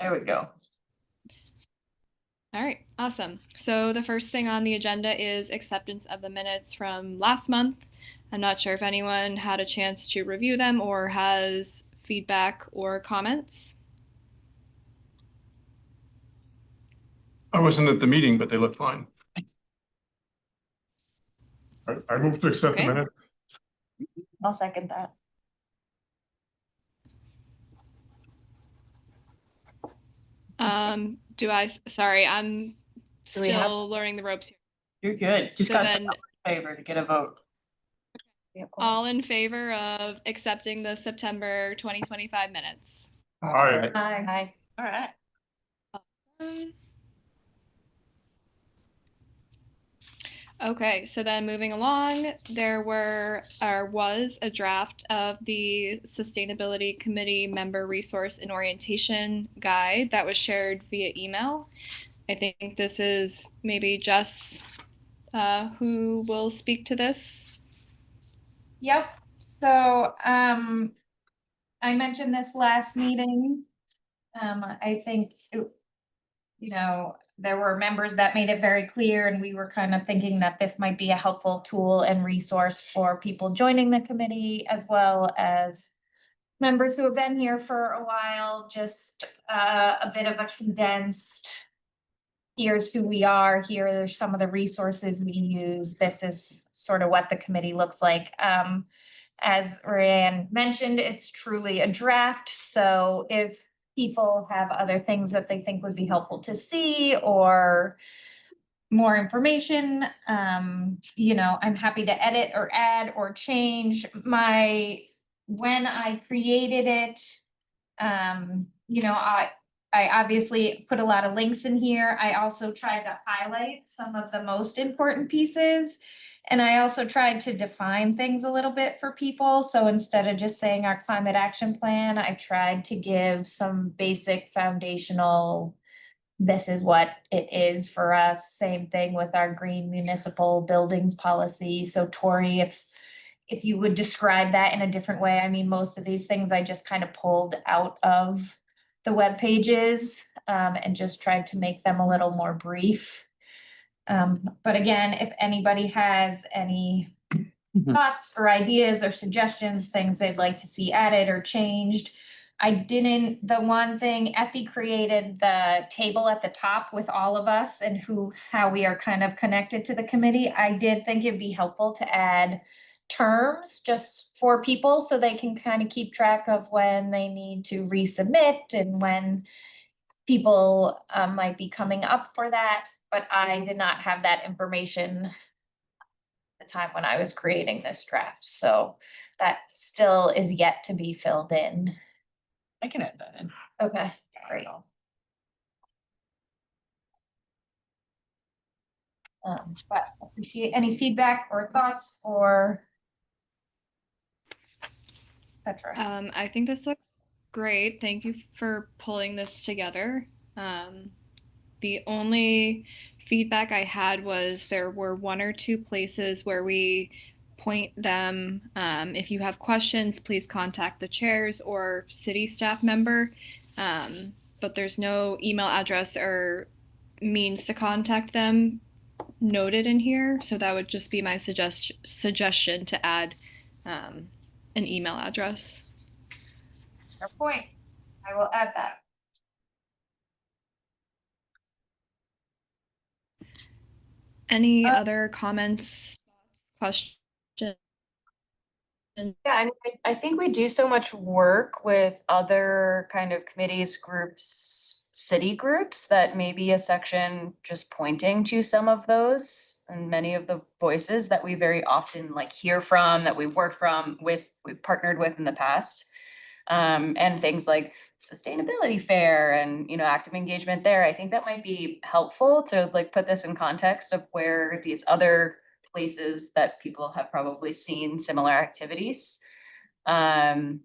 There we go. All right, awesome. So the first thing on the agenda is acceptance of the minutes from last month. I'm not sure if anyone had a chance to review them or has feedback or comments. I wasn't at the meeting, but they looked fine. I move to accept the Okay. minute. I'll second that. Sorry, I'm Do we have- still learning the ropes here. You're good. Just So got then, some favor to get a vote. all in favor of accepting the September 2025 minutes? Aye. Aye. All right. Okay, so then moving along, there was a draft of the Sustainability Committee Member Resource and Orientation Guide that was shared via email. I think this is maybe Jess who will speak to this. Yep, so I mentioned this last meeting. I think, there were members that made it very clear, and we were kind of thinking that this might be a helpful tool and resource for people joining the committee, as well as members who have been here for a while, just a bit of a condensed, here's who we are, here are some of the resources we use, this is sort of what the committee looks like. As Ryan mentioned, it's truly a draft, so if people have other things that they think would be helpful to see or more information, I'm happy to edit or add or change. When I created it, I obviously put a lot of links in here. I also tried to highlight some of the most important pieces. And I also tried to define things a little bit for people. So instead of just saying our climate action plan, I tried to give some basic foundational, this is what it is for us. Same thing with our green municipal buildings policy. So Tori, if you would describe that in a different way, I mean, most of these things I just kind of pulled out of the web pages and just tried to make them a little more brief. But again, if anybody has any thoughts or ideas or suggestions, things they'd like to see added or changed. The one thing, Effie created the table at the top with all of us and how we are kind of connected to the committee. I did think it'd be helpful to add terms just for people so they can kind of keep track of when they need to resubmit and when people might be coming up for that. But I did not have that information at the time when I was creating this draft. So that still is yet to be filled in. I can add that in. Okay, great. But appreciate any feedback or thoughts or etc. I think this looks great. Thank you for pulling this together. The only feedback I had was there were one or two places where we point them. If you have questions, please contact the chairs or city staff member. But there's no email address or means to contact them noted in here. So that would just be my suggestion to add an email address. Fair point. I will add that. Any other comments, questions? Yeah, I mean, I think we do so much work with other kind of committees, groups, city groups that maybe a section just pointing to some of those and many of the voices that we very often like hear from, that we work from we've partnered with in the past. And things like sustainability fair and, active engagement there. I think that might be helpful to like put this in context of where these other places that people have probably seen similar activities. So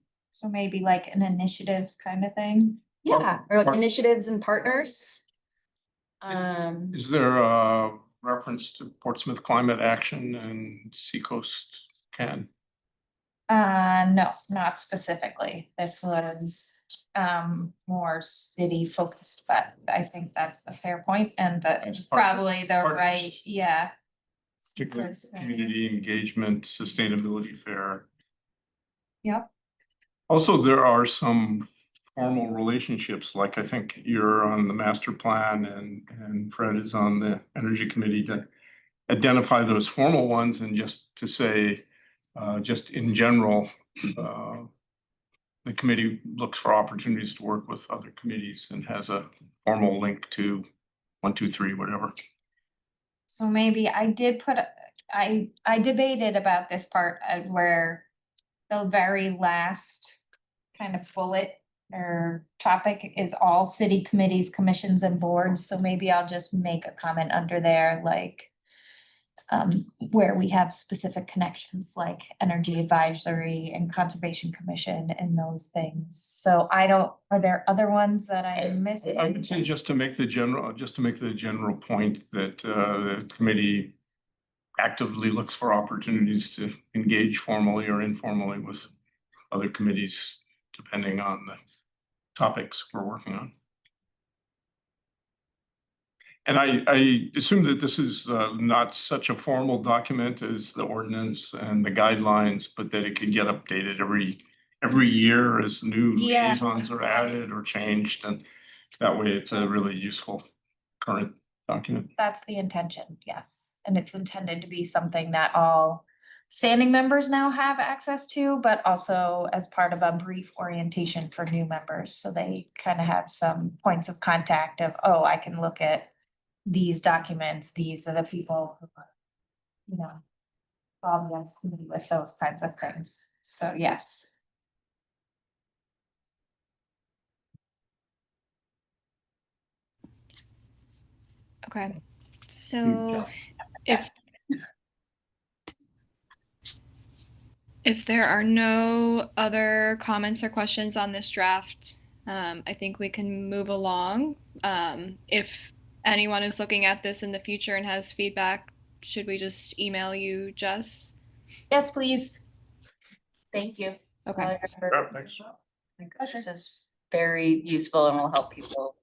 maybe like an initiatives kind of thing. Yeah, or like initiatives and partners. Is there a reference to Portsmouth Climate Action and Seacoast Can? No, not specifically. This was more city focused, but I think that's a fair point and As that's part- probably the partners. right, yeah. Particularly community engagement, sustainability fair. Yep. Also, there are some formal relationships, like I think you're on the master plan and Fred is on the energy committee to identify those formal ones and just to say, just in general, the committee looks for opportunities to work with other committees and has a formal link to 1, 2, 3, whatever. So maybe I did put, I debated about this part where the very last kind of bullet or topic is all city committees, commissions and boards. So maybe I'll just make a comment under there, like where we have specific connections like Energy Advisory and Conservation Commission and those things. So are there other ones that I missed? I would say just to make the general point that the committee actively looks for opportunities to engage formally or informally with other committees, depending on the topics we're working on. And I assume that this is not such a formal document as the ordinance and the guidelines, but that it can get updated every year as new Yeah. liaisons are added or changed, and that way it's a really useful current document. That's the intention, yes. And it's intended to be something that all standing members now have access to, but also as part of a brief orientation for new members. So they kind of have some points of contact of, oh, I can look at these documents, these are the people who are, you know, obvious to me with those kinds of things. So yes. Okay, so if there are no other comments or questions on this draft, I think we can move along. If anyone is looking at this in the future and has feedback, should we just email you, Jess? Yes, please. Thank you. Okay. Yeah, thanks. I think this is very useful and will help people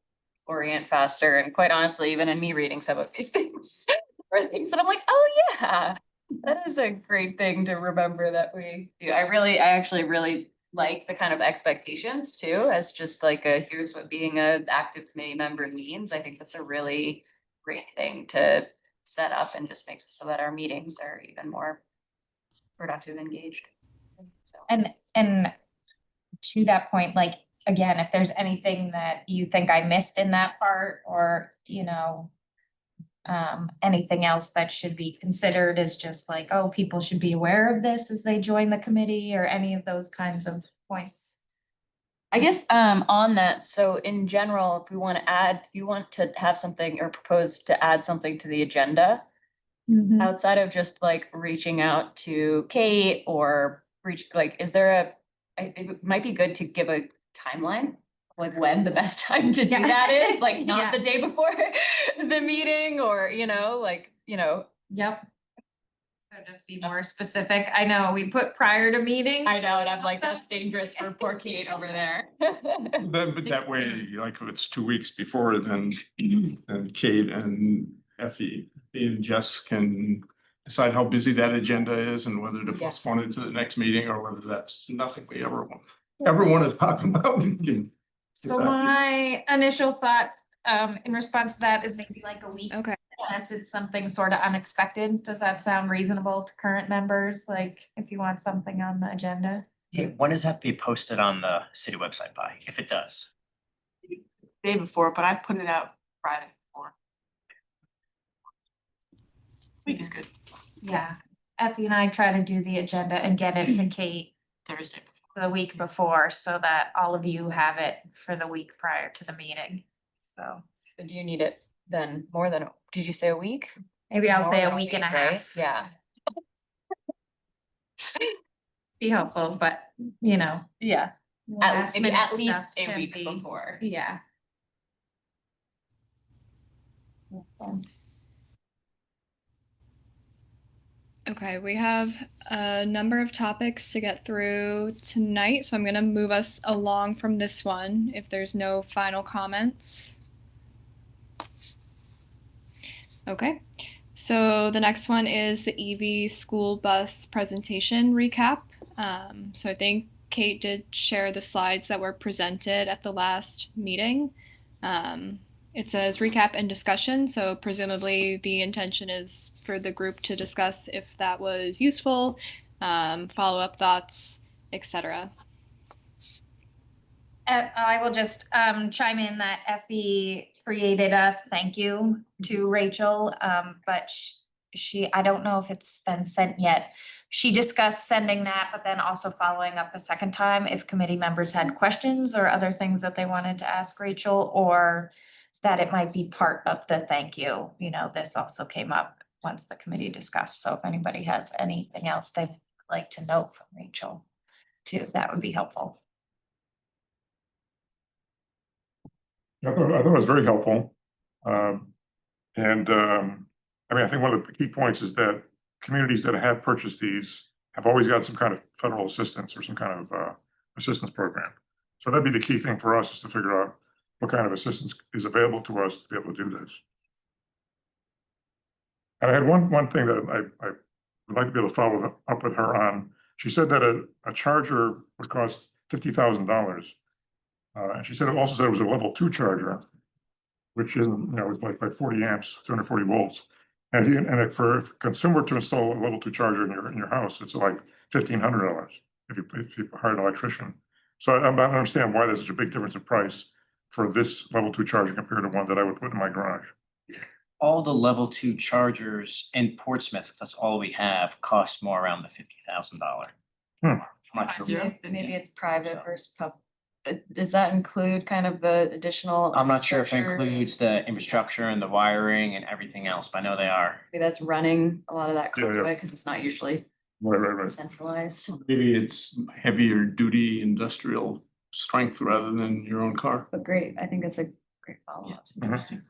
orient faster. And quite honestly, even in me reading some of these things, or things that I'm like, oh yeah, that is a great thing to remember that we do. I actually really like the kind of expectations too, as just like here's what being an active committee member means. I think that's a really great thing to set up and just makes it so that our meetings are even more productive, engaged. So. And to that point, like, again, if there's anything that you think I missed in that part or, you know, anything else that should be considered is just like, oh, people should be aware of this as they join the committee or any of those kinds of points. I guess on that, so in general, if we want to add, you want to have something or propose to add something to the agenda outside of just like reaching out to Kate or is there it might be good to give a timeline, like when the best time to do Yeah. that is, like not Yeah. the day before the meeting or, Yep. So just be more specific. I know we put prior to meeting. I know, and I'm like, that's dangerous for poor Kate over there. But that way, like if it's 2 weeks before, then Kate and Effie and Jess can decide how busy that agenda is and whether to Yeah. postpone it to the next meeting or whether that's nothing we ever want to talk about. So my initial thought, in response to that is maybe like a week. Okay. Unless it's something sort of unexpected. Does that sound reasonable to current members? Like if you want something on the agenda? Hey, when does that have to be posted on the city website by, if it does? Day before, but I put it out Friday before. Week is good. Yeah. Effie and I try to do the agenda and get it to Kate Thursday. the week before so that all of you have it for the week prior to the meeting. So Do you need it then more than, did you say a week? maybe I'll More say than a week and a right? half. Yeah. Be helpful, but you know. Yeah. last Maybe minute at least stuff a can week be- before. Yeah. Okay, we have a number of topics to get through tonight, so I'm gonna move us along from this one if there's no final comments. Okay, so the next one is the EV school bus presentation recap. So I think Kate did share the slides that were presented at the last meeting. It says recap and discussion, so presumably the intention is for the group to discuss if that was useful, follow-up thoughts, etc. I will just chime in that Effie created a thank you to Rachel, but she, I don't know if it's been sent yet. She discussed sending that, but then also following up a second time if committee members had questions or other things that they wanted to ask Rachel, or that it might be part of the thank you. You know, this also came up once the committee discussed, so if anybody has anything else they'd like to note from Rachel too, that would be helpful. I thought it was very helpful. I mean, I think one of the key points is that communities that have purchased these have always got some kind of federal assistance or some kind of assistance program. So that'd be the key thing for us, is to figure out what kind of assistance is available to us to be able to do this. And I had one thing that I would like to be able to follow up with her on. She said that a charger would cost $50,000. And she said, it also said it was a level 2 charger, which isn't, you know, it's like 40 amps, 240 volts. And for a consumer to install a level 2 charger in your house, it's like $1,500 if you hire an electrician. So I don't understand why there's such a big difference in price for this level 2 charger compared to one that I would put in my garage. All the level 2 chargers in Portsmouth, 'cause that's all we have, cost more around the $50,000. Hmm. I'm not sure. Maybe it's private versus pub. Does that include kind of the additional? I'm not sure if it infrastructure? includes the infrastructure and the wiring and everything else, but I know they are. Maybe that's running a lot of that Yeah, yeah. conduit, because it's not usually Right. centralized. Maybe it's heavier duty industrial strength rather than your own car. But great, I think that's a great follow-up. Yeah, it's interesting.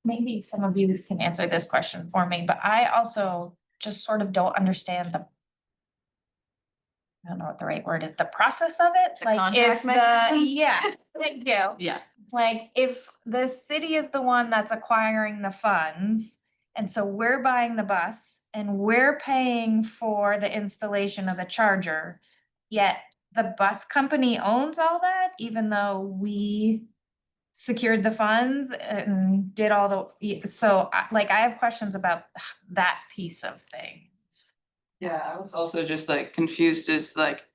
Maybe some of you can answer this question for me, but I also just sort of don't understand I don't know what the right word is, the process of it, The like contract if mechanism? yes, thank you. Yeah. Like if the city is the one that's acquiring the funds, and so we're buying the bus and we're paying for the installation of the charger, yet the bus company owns all that, even though we secured the funds and did all the, so like I have questions about that piece of things. Yeah, I was also just like confused as like,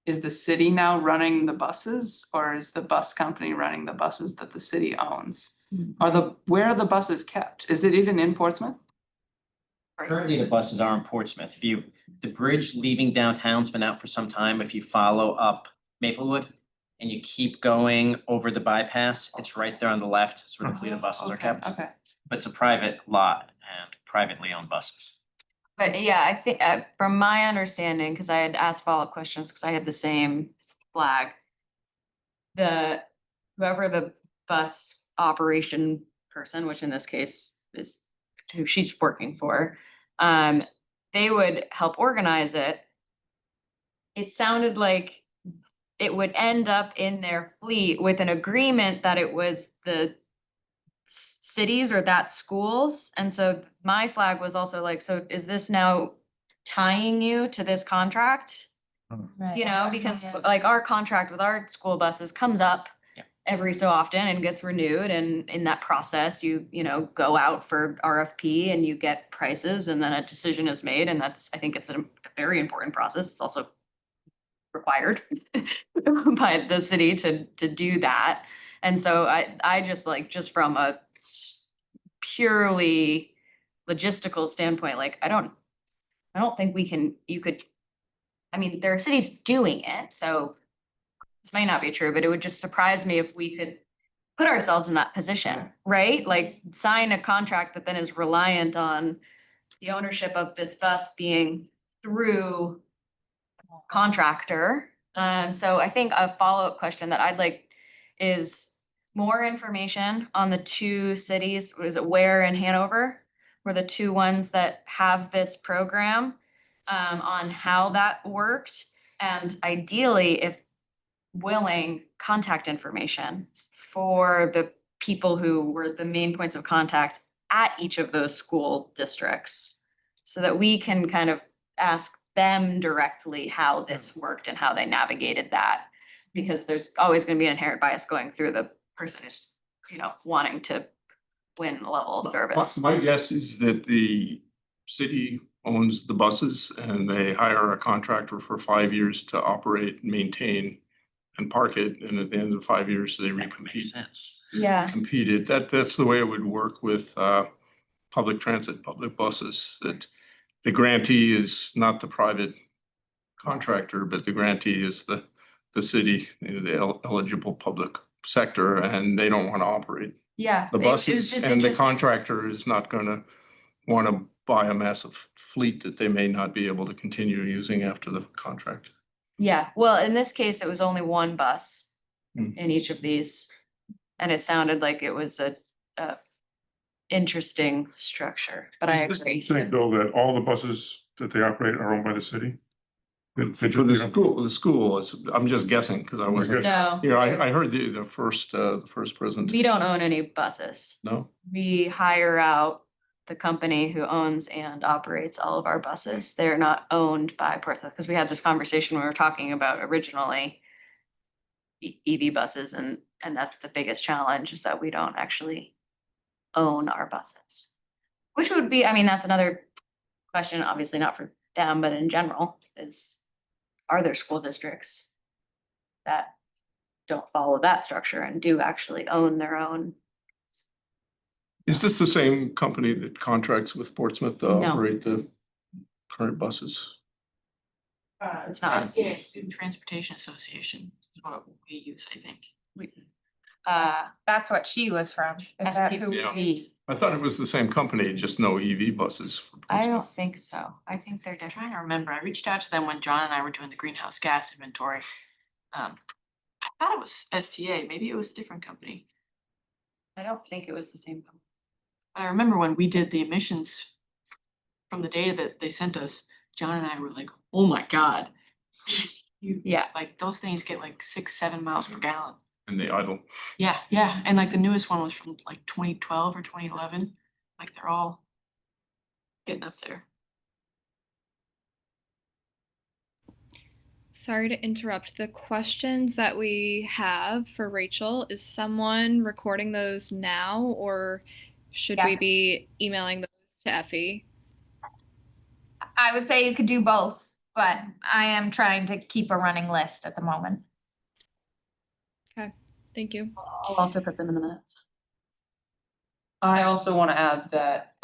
is the city now running the buses or is the bus company running the buses that the city owns? Where are the buses kept? Is it even in Portsmouth? Currently, the buses are in Portsmouth. The bridge leaving downtown's been out for some time. If you follow up Maplewood and you keep going over the bypass, it's right there on the left, it's where the fleet of buses are kept. Okay. But it's a private lot and privately owned buses. But yeah, I think from my understanding, because I had asked follow-up questions, because I had the same flag. Whoever the bus operation person, which in this case is who she's working for, they would help organize it. It sounded like it would end up in their fleet with an agreement that it was the cities or that schools. And so my flag was also like, so is this now tying you to this contract? Right. You know, because Yeah. like our contract with our school buses comes up Yeah. every so often and gets renewed, and in that process, you know, go out for RFP and you get prices, and then a decision is made, and I think it's a very important process. It's also required by the city to do that. And so I just from a purely logistical standpoint, like I don't think I mean, there are cities doing it, so this might not be true, but it would just surprise me if we could put ourselves in that position, right? Like sign a contract that then is reliant on the ownership of this bus being through contractor. So I think a follow-up question that I'd like is more information on the two cities, what is it, Ware and Hanover? were the two ones that have this program on how that worked. And ideally, if willing, contact information for the people who were the main points of contact at each of those school districts. So that we can kind of ask them directly how this worked and how they navigated that. Because there's always gonna be an inherent bias going through the person who's, wanting to win a level of service. My guess is that the city owns the buses and they hire a contractor for 5 years to operate, maintain, and park it, and at the end of 5 years, they That would make recompete. sense. Yeah, Competed. That's the way it would work with public transit, public buses, that the grantee is not the private contractor, but the grantee is the city, the eligible public sector, and they don't want to operate yeah. the it was buses, just and the interesting. contractor is not gonna wanna buy a massive fleet that they may not be able to continue using after the contract. Yeah, well, in this case, it was only one bus Hmm. in each of these. And it sounded like it was a interesting structure, but I agree. Saying though that all the buses that they operate are owned by the city? For the school, I'm just guessing, cause I wasn't, No, here, I heard the first presentation. we don't own any buses. No? We hire out the company who owns and operates all of our buses. They're not owned by Portsmouth, because we had this conversation we were talking about originally. EV buses, and that's the biggest challenge, is that we don't actually own our buses. Which would be, I mean, that's another question, obviously not for them, but in general, are there school districts that don't follow that structure and do actually own their own? Is this the same company that contracts with Portsmouth to No. operate the current buses? It's not. STA, Student Transportation Association is what we use, I think. That's what she was from. Is that who Yeah. we? I thought it was the same company, just no EV buses for I don't Portsmouth. think so. I think they're I'm different. trying to remember, I reached out to them when John and I were doing the greenhouse gas inventory. I thought it was STA, maybe it was a different company. I don't think it was the same company. But I remember when we did the emissions from the data that they sent us, John and I were like, oh my God. Yeah. Like those things get like 6-7 miles per gallon. And they idle. Yeah, and like the newest one was from like 2012 or 2011, like they're all getting up there. Sorry to interrupt. The questions that we have for Rachel, is someone recording those now, or should we Yeah. be emailing those to Effie? I would say you could do both, but I am trying to keep a running list at the moment. Thank you. I'll also put them in the minutes. I also wanna add that,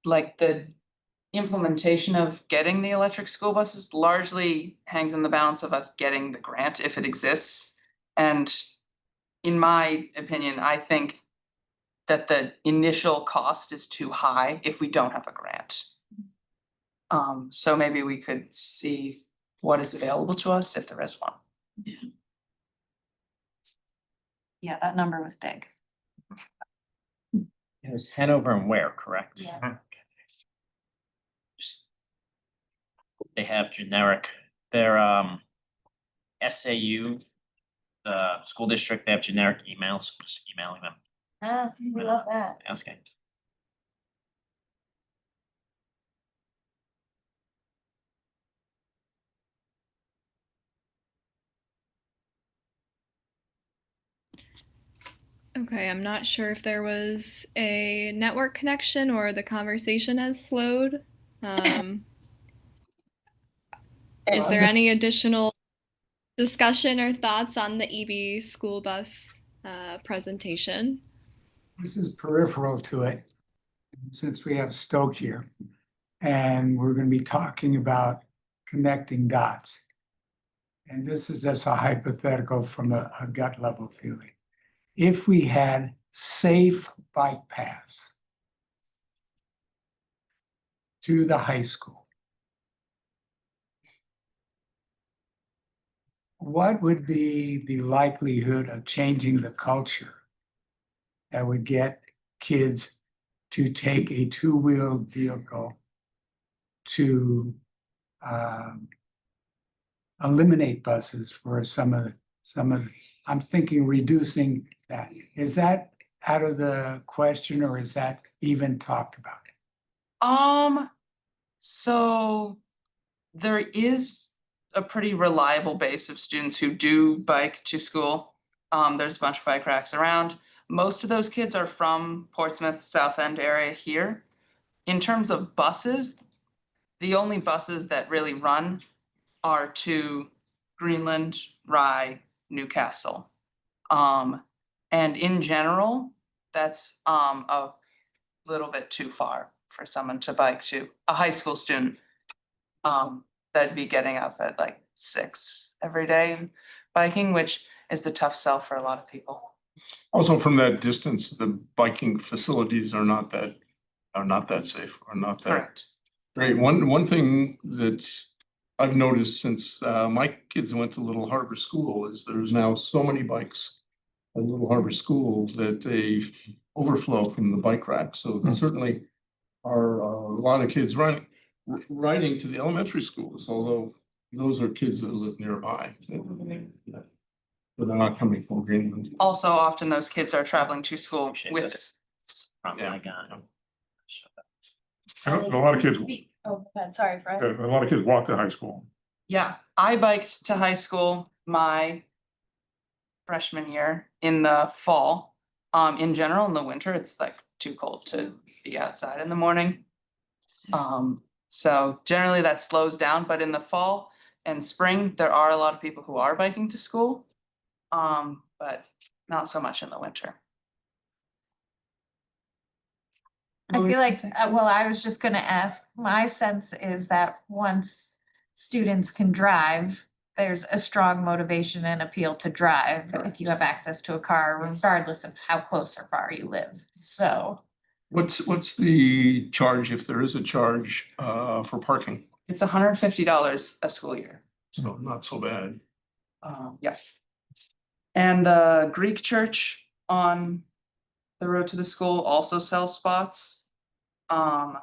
like the implementation of getting the electric school buses largely hangs in the balance of us getting the grant if it exists. And in my opinion, I think that the initial cost is too high if we don't have a grant. So maybe we could see what is available to us if there is one. Yeah, that number was big. It was Hanover and Ware, correct? Yeah. Okay. Just- They have generic, their SAU, the school district, they have generic emails, I'm just emailing them, We love that. asking. Okay, I'm not sure if there was a network connection or the conversation has slowed. Is there any additional discussion or thoughts on the EV school bus presentation? This is peripheral to it, since we have Stoke here. And we're gonna be talking about connecting dots. And this is just a hypothetical from a gut level feeling. If we had safe bike paths to the high school, what would be the likelihood of changing the culture that would get kids to take a two-wheeled vehicle to eliminate buses for some of I'm thinking reducing that. Is that out of the question or is that even talked about? So there is a pretty reliable base of students who do bike to school. There's a bunch of bike racks around. Most of those kids are from Portsmouth, South End area here. In terms of buses, the only buses that really run are to Greenland, Rye, Newcastle. And in general, that's a little bit too far for someone to bike to, a high school student. That'd be getting up at like 6 every day and biking, which is a tough sell for a lot of people. Also, from that distance, the biking facilities are not that safe, or not that Correct. great. One thing that I've noticed since my kids went to Little Harbor School is there's now so many bikes at Little Harbor School that they overflow from the bike rack. So there certainly are a lot of kids riding to the elementary schools, although those are kids that live nearby. But they're not coming from Greenland. Also, often those kids are traveling to school Appreciate with. this. From Yeah. my guy. A lot of kids, Oh, sorry, Fred. a lot of kids walk to high school. Yeah, I biked to high school my freshman year in the fall. In general, in the winter, it's like too cold to be outside in the morning. So generally that slows down, but in the fall and spring, there are a lot of people who are biking to school. But not so much in the winter. I feel like, well, I was just gonna ask, my sense is that once students can drive, there's a strong motivation and appeal to drive if you have access to a car, regardless of how close or far you live, so. What's the charge, if there is a charge, for parking? It's $150 a school year. So not so bad. Yeah. And the Greek church on the road to the school also sells spots. And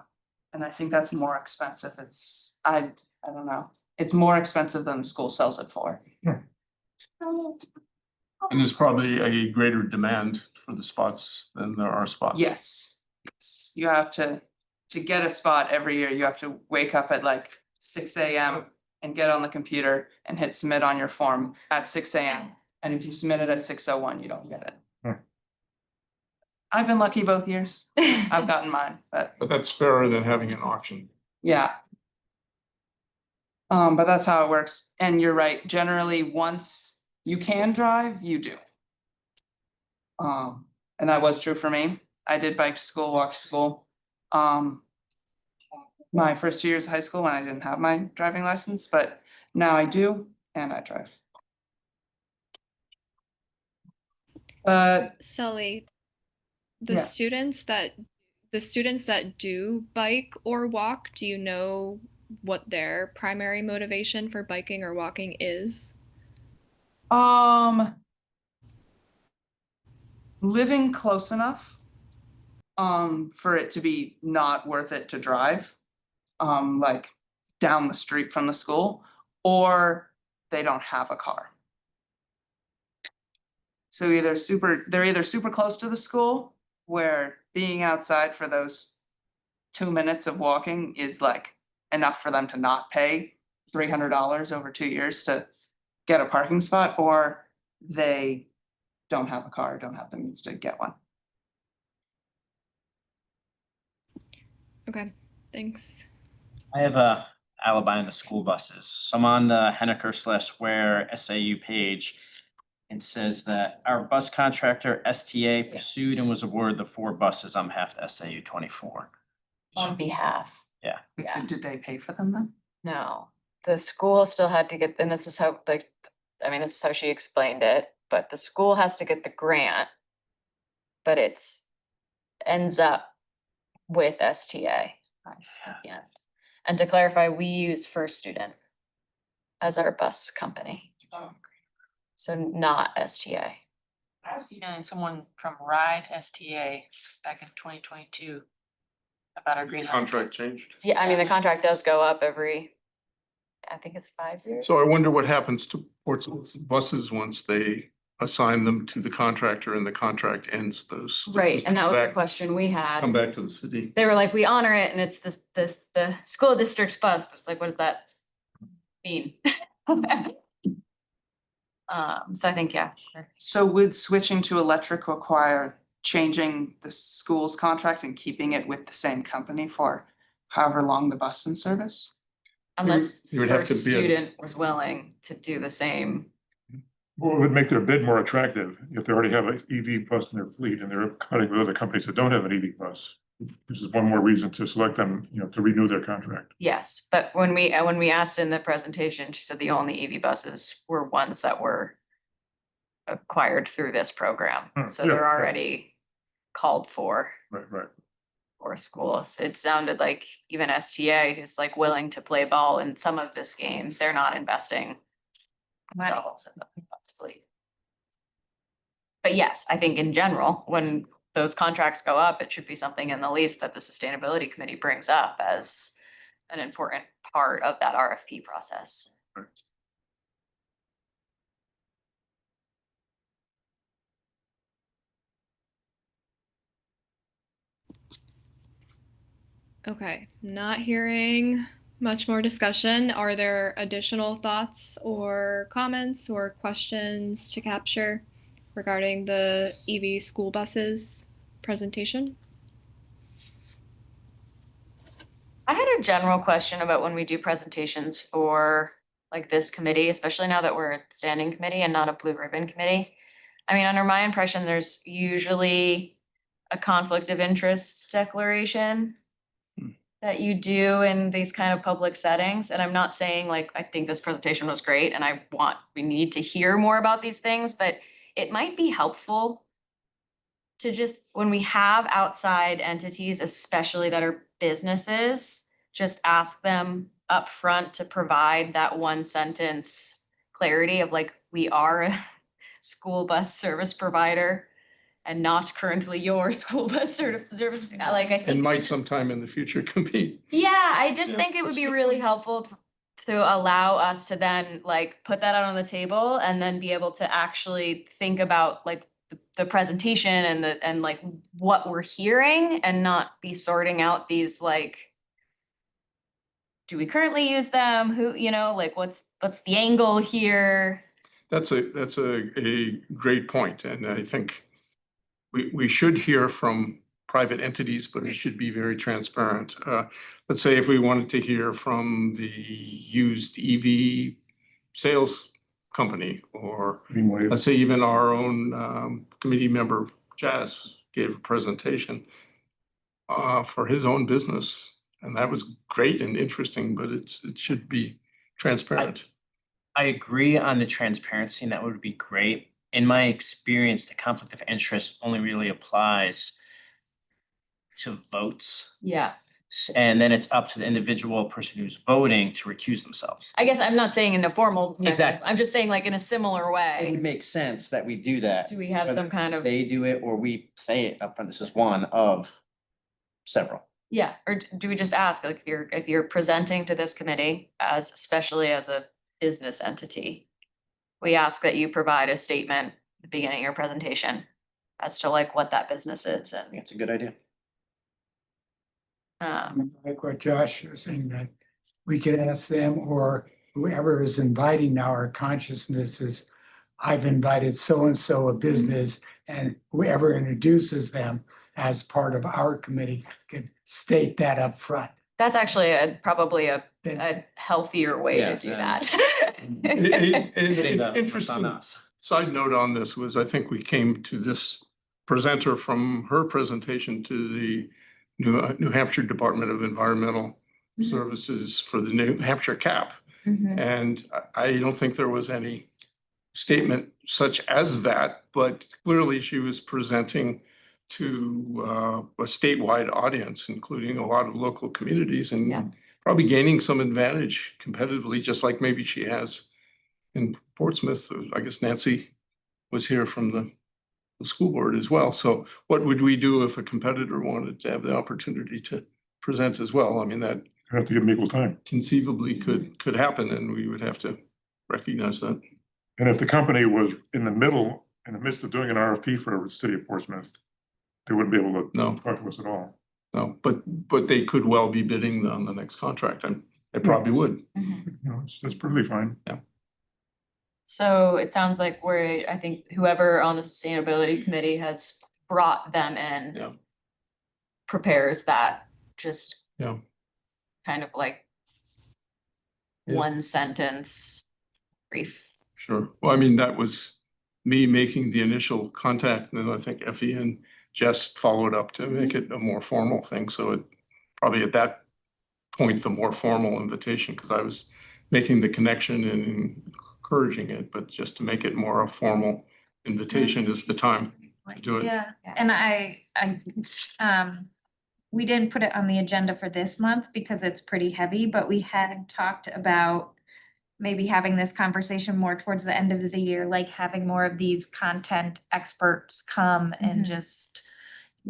I think that's more expensive. It's, I don't know. It's more expensive than the school sells it for. And there's probably a greater demand for the spots than there are spots. Yes, you have to get a spot every year, you have to wake up at like 6 AM and get on the computer and hit submit on your form at 6 AM. And if you submit it at 6:01, you don't get it. I've been lucky both years. I've gotten mine, but But that's fairer than having an auction. yeah. But that's how it works. And you're right, generally, once you can drive, you do. And that was true for me. I did bike to school, walk to school. My first 2 years of high school when I didn't have my driving license, but now I do and I drive. Sully, the Yeah. students that do bike or walk, do you know what their primary motivation for biking or walking is? Living close enough for it to be not worth it to drive, like down the street from the school, or they don't have a car. So they're either super close to the school, where being outside for those 2 minutes of walking is like enough for them to not pay $300 over 2 years to get a parking spot, or they don't have a car, don't have the means to get one. Okay, thanks. I have a alibi on the school buses. So I'm on the Henniker/Ware SAU page. It says that our bus contractor STA pursued and was awarded the 4 buses on behalf of SAU 24. On behalf. Wait, so did they pay for them then? No, the school still had to get, and this is how, like, I mean, this is how she explained it, but the school has to get the grant. But ends up with STA Nice. at the end. And to clarify, we use First Student as our bus company, so not STA. I was emailing someone from Ride STA back in 2022 about our greenhouse. Contract gas. changed. Yeah, I mean, the contract does go up every, I think it's 5 years. So I wonder what happens to Portsmouth buses once they assign them to the contractor and the contract ends those. Right, and that was the back- question we had. Come back to the city. They were like, we honor it and it's the school district's bus, but it's like, what does that mean? So I think, yeah. sure. So would switching to electric require changing the school's contract and keeping it with the same company for however long the bus in service? Unless you would have first to be a- student was willing to do the same. Well, it would make their bid more attractive if they already have an EV bus in their fleet and they're cutting with other companies that don't have an EV bus. This is one more reason to select them, to renew their contract. Yes, but when we asked in the presentation, she said the only EV buses were ones that were acquired through this program. So yeah, they're yeah. already called for Right. schools. It sounded like even STA is like willing to play ball in some of this game. They're not investing dollars in the bus fleet. But yes, I think in general, when those contracts go up, it should be something in the lease that the sustainability committee brings up as an important part of that RFP process. Okay, not hearing much more discussion. Are there additional thoughts or comments or questions to capture regarding the EV school buses presentation? I had a general question about when we do presentations for like this committee, especially now that we're a standing committee and not a blue ribbon committee. I mean, under my impression, there's usually a conflict of interest declaration that you do in these kind of public settings. And I'm not saying like, I think this presentation was great and we need to hear more about these things, but it might be helpful to just, when we have outside entities, especially that are businesses, just ask them up front to provide that one sentence clarity of like, we are a school bus service provider and not currently your school bus service, like I think. And might sometime in the future compete. Yeah, I just Yeah, think it would that's be a good really point. helpful to allow us to then like put that out on the table and then be able to actually think about like the presentation and like what we're hearing and not be sorting out these like, do we currently use them? Who, like what's the angle here? That's a great point, and I think we should hear from private entities, but it should be very transparent. Let's say if we wanted to hear from the used EV sales company, or Meanwhile, let's say even our own committee member, Jazz, gave a presentation for his own business, and that was great and interesting, but it should be transparent. I agree on the transparency, and that would be great. In my experience, the conflict of interest only really applies to votes. Yeah. And then it's up to the individual person who's voting to recuse themselves. I guess I'm not saying in a formal. method. Exactly. I'm just saying like in a similar It way. would make sense that we do that. Do we have whether some kind of, They do it or we say it upfront. This is one of several. yeah, or do we just ask, like, if you're presenting to this committee as, especially as a business entity, we ask that you provide a statement at the beginning of your presentation as to like what that business is I and, think it's a good idea. Like what Josh was saying, that we could ask them or whoever is inviting now, our consciousness is, I've invited so-and-so a business, and whoever introduces them as part of our committee could state that up front. that's actually probably a Then healthier way Yeah, to do yeah. that. Putting the onus on Interesting us. side note on this was, I think we came to this presenter from her presentation to the New Hampshire Department of Environmental Mhm. Services for the New Hampshire CAP. Mhm. And I don't think there was any statement such as that, but clearly she was presenting to a statewide audience, including a lot of local communities, Yeah. and probably gaining some advantage competitively, just like maybe she has in Portsmouth. I guess Nancy was here from the school board as well. So what would we do if a competitor wanted to have the opportunity to present as well. I mean, that You have to give them equal time. conceivably could happen, and we would have to recognize that. And if the company was in the midst of doing an RFP for the city of Portsmouth, they wouldn't be able to No. talk to us at all. No, but they could well be bidding on the next contract, and they probably would. Mhm. You know, it's perfectly fine. So it sounds like I think whoever on the sustainability committee has brought them in. Yeah. Prepares that, just. Yeah. Kind of like. Yeah. One sentence brief. Sure. Well, I mean, that was me making the initial contact, and then I think Effie and Jess followed up to make it a more formal thing. So it probably at that point, the more formal invitation, because I was making the connection and encouraging it, but just to make it more a formal invitation is the time to do it. Yeah, Yeah. and we didn't put it on the agenda for this month because it's pretty heavy, but we had talked about maybe having this conversation more towards the end of the year, like having more of these content experts come and Mhm. just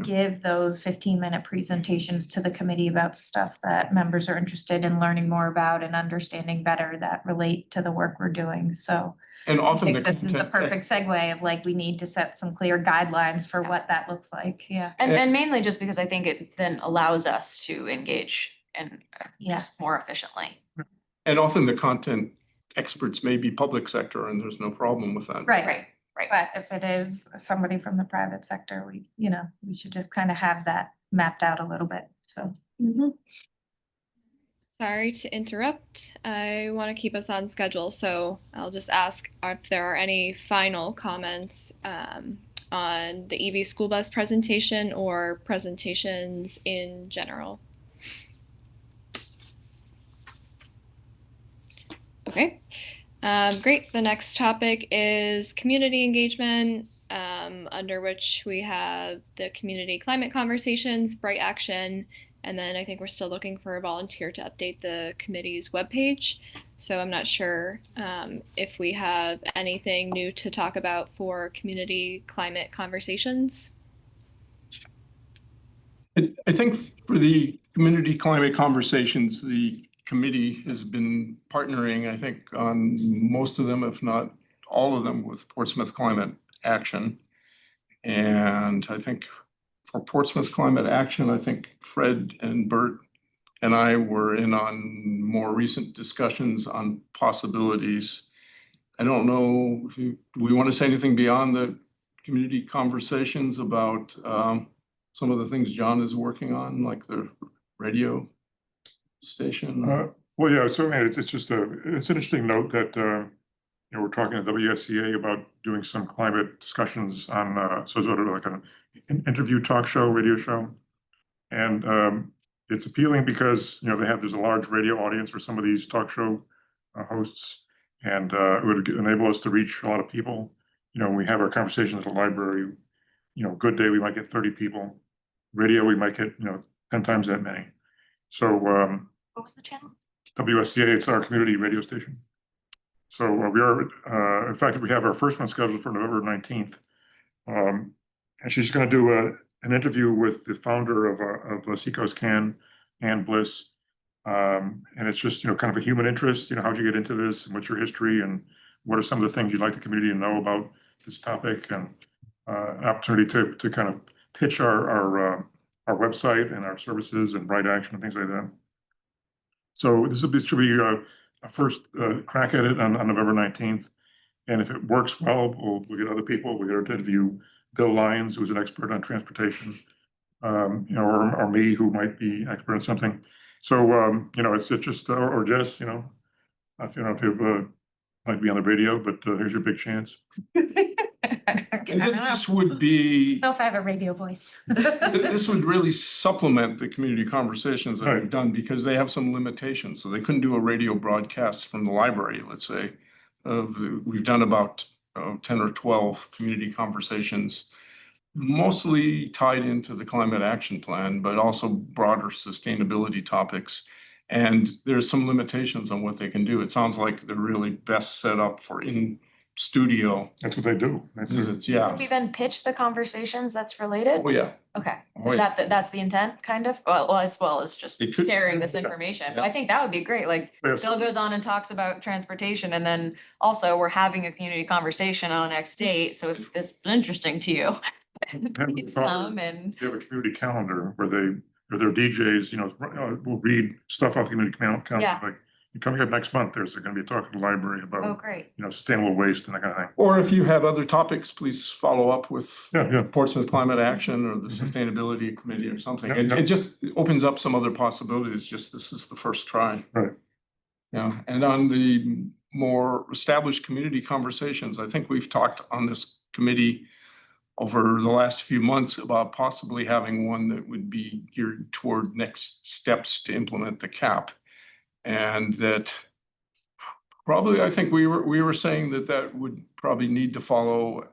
give those 15-minute presentations to the committee about stuff that members are interested in learning more about and understanding better that relate to the work we're doing. So And I often the think this is the content- perfect segue of like, we need to set some clear guidelines for what that looks like. Yeah. And mainly just because I think it then allows us to engage and Yeah. just more efficiently. And often the content experts may be public sector, and there's no problem with that. Right. But if it is somebody from the private sector, we should just kind of have that mapped out a little bit, so. Sorry to interrupt. I want to keep us on schedule, so I'll just ask if there are any final comments on the EV school bus presentation or presentations in general. Okay, great. The next topic is community engagement, under which we have the community climate conversations, Bright Action, and then I think we're still looking for a volunteer to update the committee's webpage. So I'm not sure if we have anything new to talk about for community climate conversations. I think for the community climate conversations, the committee has been partnering, I think, on most of them, if not all of them, with Portsmouth Climate Action. And I think for Portsmouth Climate Action, I think Fred and Bert and I were in on more recent discussions on possibilities. I don't know if we want to say anything beyond the community conversations about some of the things John is working on, like the radio station. Well, yeah, so I mean, it's just it's an interesting note that, we're talking to WSCA about doing some climate discussions on, so sort of like an interview talk show, radio show. And it's appealing because, there's a large radio audience for some of these talk show hosts. And it would enable us to reach a lot of people. When we have our conversation at the library, good day, we might get 30 people. Radio, we might get, 10 times that many. So What was the channel? WSCA, it's our community radio station. So we are, in fact, we have our first one scheduled for November 19th. And she's going to do an interview with the founder of Seacoast Can, Ann Bliss. And it's just, kind of a human interest, how'd you get into this, and what's your history, and what are some of the things you'd like the community to know about this topic, and an opportunity to kind of pitch our website and our services and Bright Action and things like that. So should be a first crack at it on November 19th. And if it works well, we'll get other people. We'll get her to interview Bill Lyons, who's an expert on transportation, or me, who might be expert on something. So, it's just, or Jess, if you might be on the radio, but here's your big chance. This would be, know if I have a radio voice. this would really supplement the community conversations that we've Right. done, because they have some limitations. So they couldn't do a radio broadcast from the library, let's say. We've done about 10 or 12 community conversations, mostly tied into the climate action plan, but also broader sustainability topics. And there's some limitations on what they can do. It sounds like they're really best set up for in studio That's what they do. That's it. visits, yeah. We then pitch the conversations that's related? Oh, yeah. Okay, Oh, yeah. that's the intent, kind of, well, as well as just It could- sharing this yeah, information, but yeah. I think that would be great, like, Yes. Bill goes on and talks about transportation, and then also we're having a community conversation on X date, so if this is interesting to you. Please come and, They have a community calendar where their DJs, will read stuff off the community calendar. Yeah. Like, you come here next month, there's gonna be a talk at the library oh, about, great, sustainable waste and that kind of thing. Or if you have other topics, please follow up with Yeah. Portsmouth Climate Action or the Mhm. Sustainability Committee or something. Yeah, It, yeah. it just opens up some other possibilities, just this is the first try. Right. Yeah, and on the more established community conversations, I think we've talked on this committee over the last few months about possibly having one that would be geared toward next steps to implement the cap. And that probably, I think we were saying that would probably need to follow,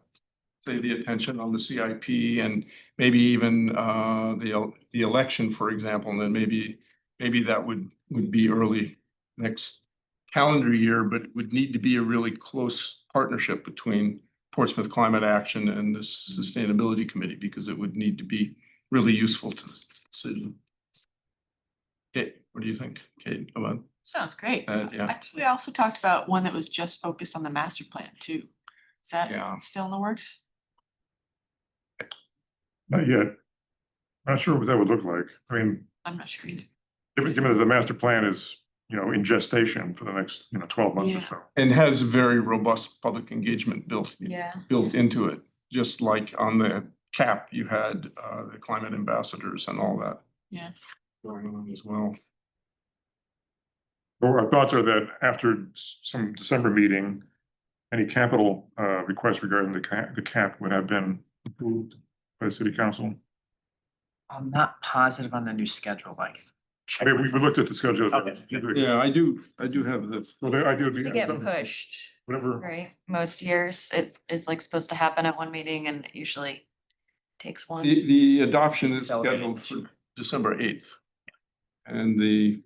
say, the attention on the CIP and maybe even the election, for example, and then maybe that would be early next calendar year, but would need to be a really close partnership between Portsmouth Climate Action and the Sustainability Committee, because it would need to be really useful to the decision. Kate, what do you think, Kate, about Sounds great. yeah. Actually, we also talked about one that was just focused on the master plan too. Is Yeah. that still in the works? Not yet. Not sure what that would look like. I mean, I'm not sure either. given that the master plan is, in gestation for the next, 12 months or Yeah. so. And has very robust public engagement built yeah. into it, just like on the cap, you had the climate ambassadors and all that. Yeah. Going on as well. Well, our thoughts are that after some December meeting, any capital requests regarding the cap would have been approved by the city council. I'm not positive on the new schedule, like. I mean, we looked at the schedule. Okay. Yeah, I do have the. Well, the idea would be. To get pushed, Whatever, right? Most years, it is like supposed to happen at one meeting and it usually takes one. The adoption is Celebrating. scheduled for December 8th. And the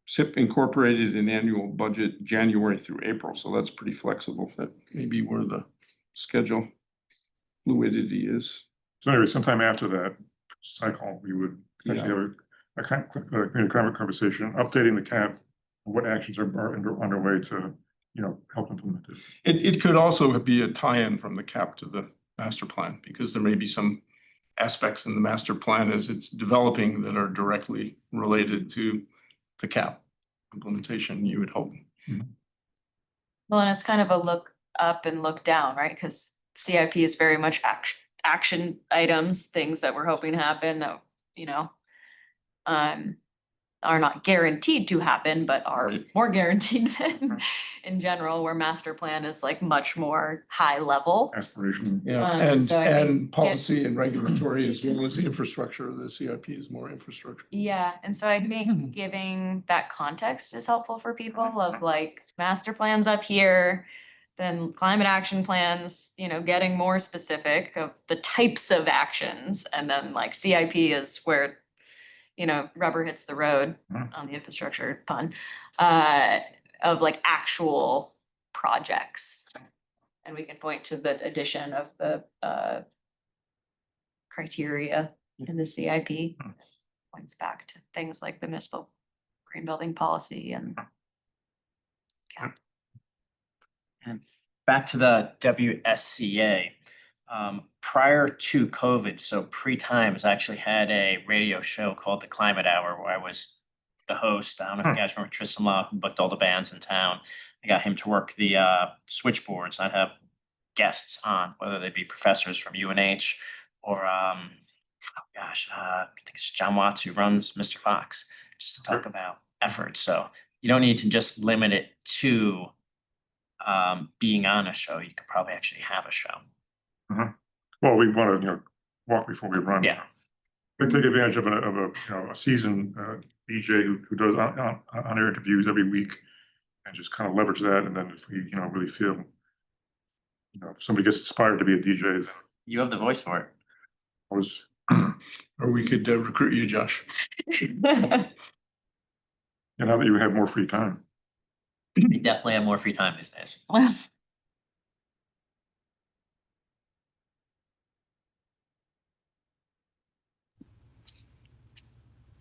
SIP incorporated an annual budget January through April, so that's pretty flexible. That may be where the schedule fluidity is. so anyway, sometime after that cycle, we would potentially have a community climate conversation, updating the cap, what actions are underway to, help implement it. It could also be a tie-in from the cap to the master plan, because there may be some aspects in the master plan as it's developing that are directly related to the cap implementation, you would hope. Well, and it's kind of a look up and look down, right? Because CIP is very much action items, things that we're hoping to happen that, are not guaranteed to happen, but are Right. more guaranteed than in general, where master plan is like much more high level. Aspiration. Yeah, And so I think and policy and regulatory as well as the infrastructure, the CIP is more infrastructure. Yeah, and so I think giving that context is helpful for people of like master plans up here, then climate action plans, getting more specific of the types of actions, and then like CIP is where, rubber hits the road on the infrastructure pun, of like actual projects. And we can point to the addition of the criteria in the CIP. Points back to things like the municipal green building policy and. And back to the WSCA. Prior to COVID, so pre-Times actually had a radio show called The Climate Hour where I was the host. I don't know if you guys remember Tristan Law, who booked all the bands in town. I got him to work the switchboards. I'd have guests on, whether they be professors from UNH or I think it's John Watts who runs Mr. Fox, just to talk about efforts. So you don't need to just limit it to being on a show. You could probably actually have a show. Well, we want to, walk before we run. Yeah. We take advantage of a seasoned DJ who does on-air interviews every week and just kind of leverage that. And then if we, really feel, if somebody gets inspired to be a DJ, then You have the voice for it. I was, Or we could recruit you, Josh. now that you have more free time. You definitely have more free time these days.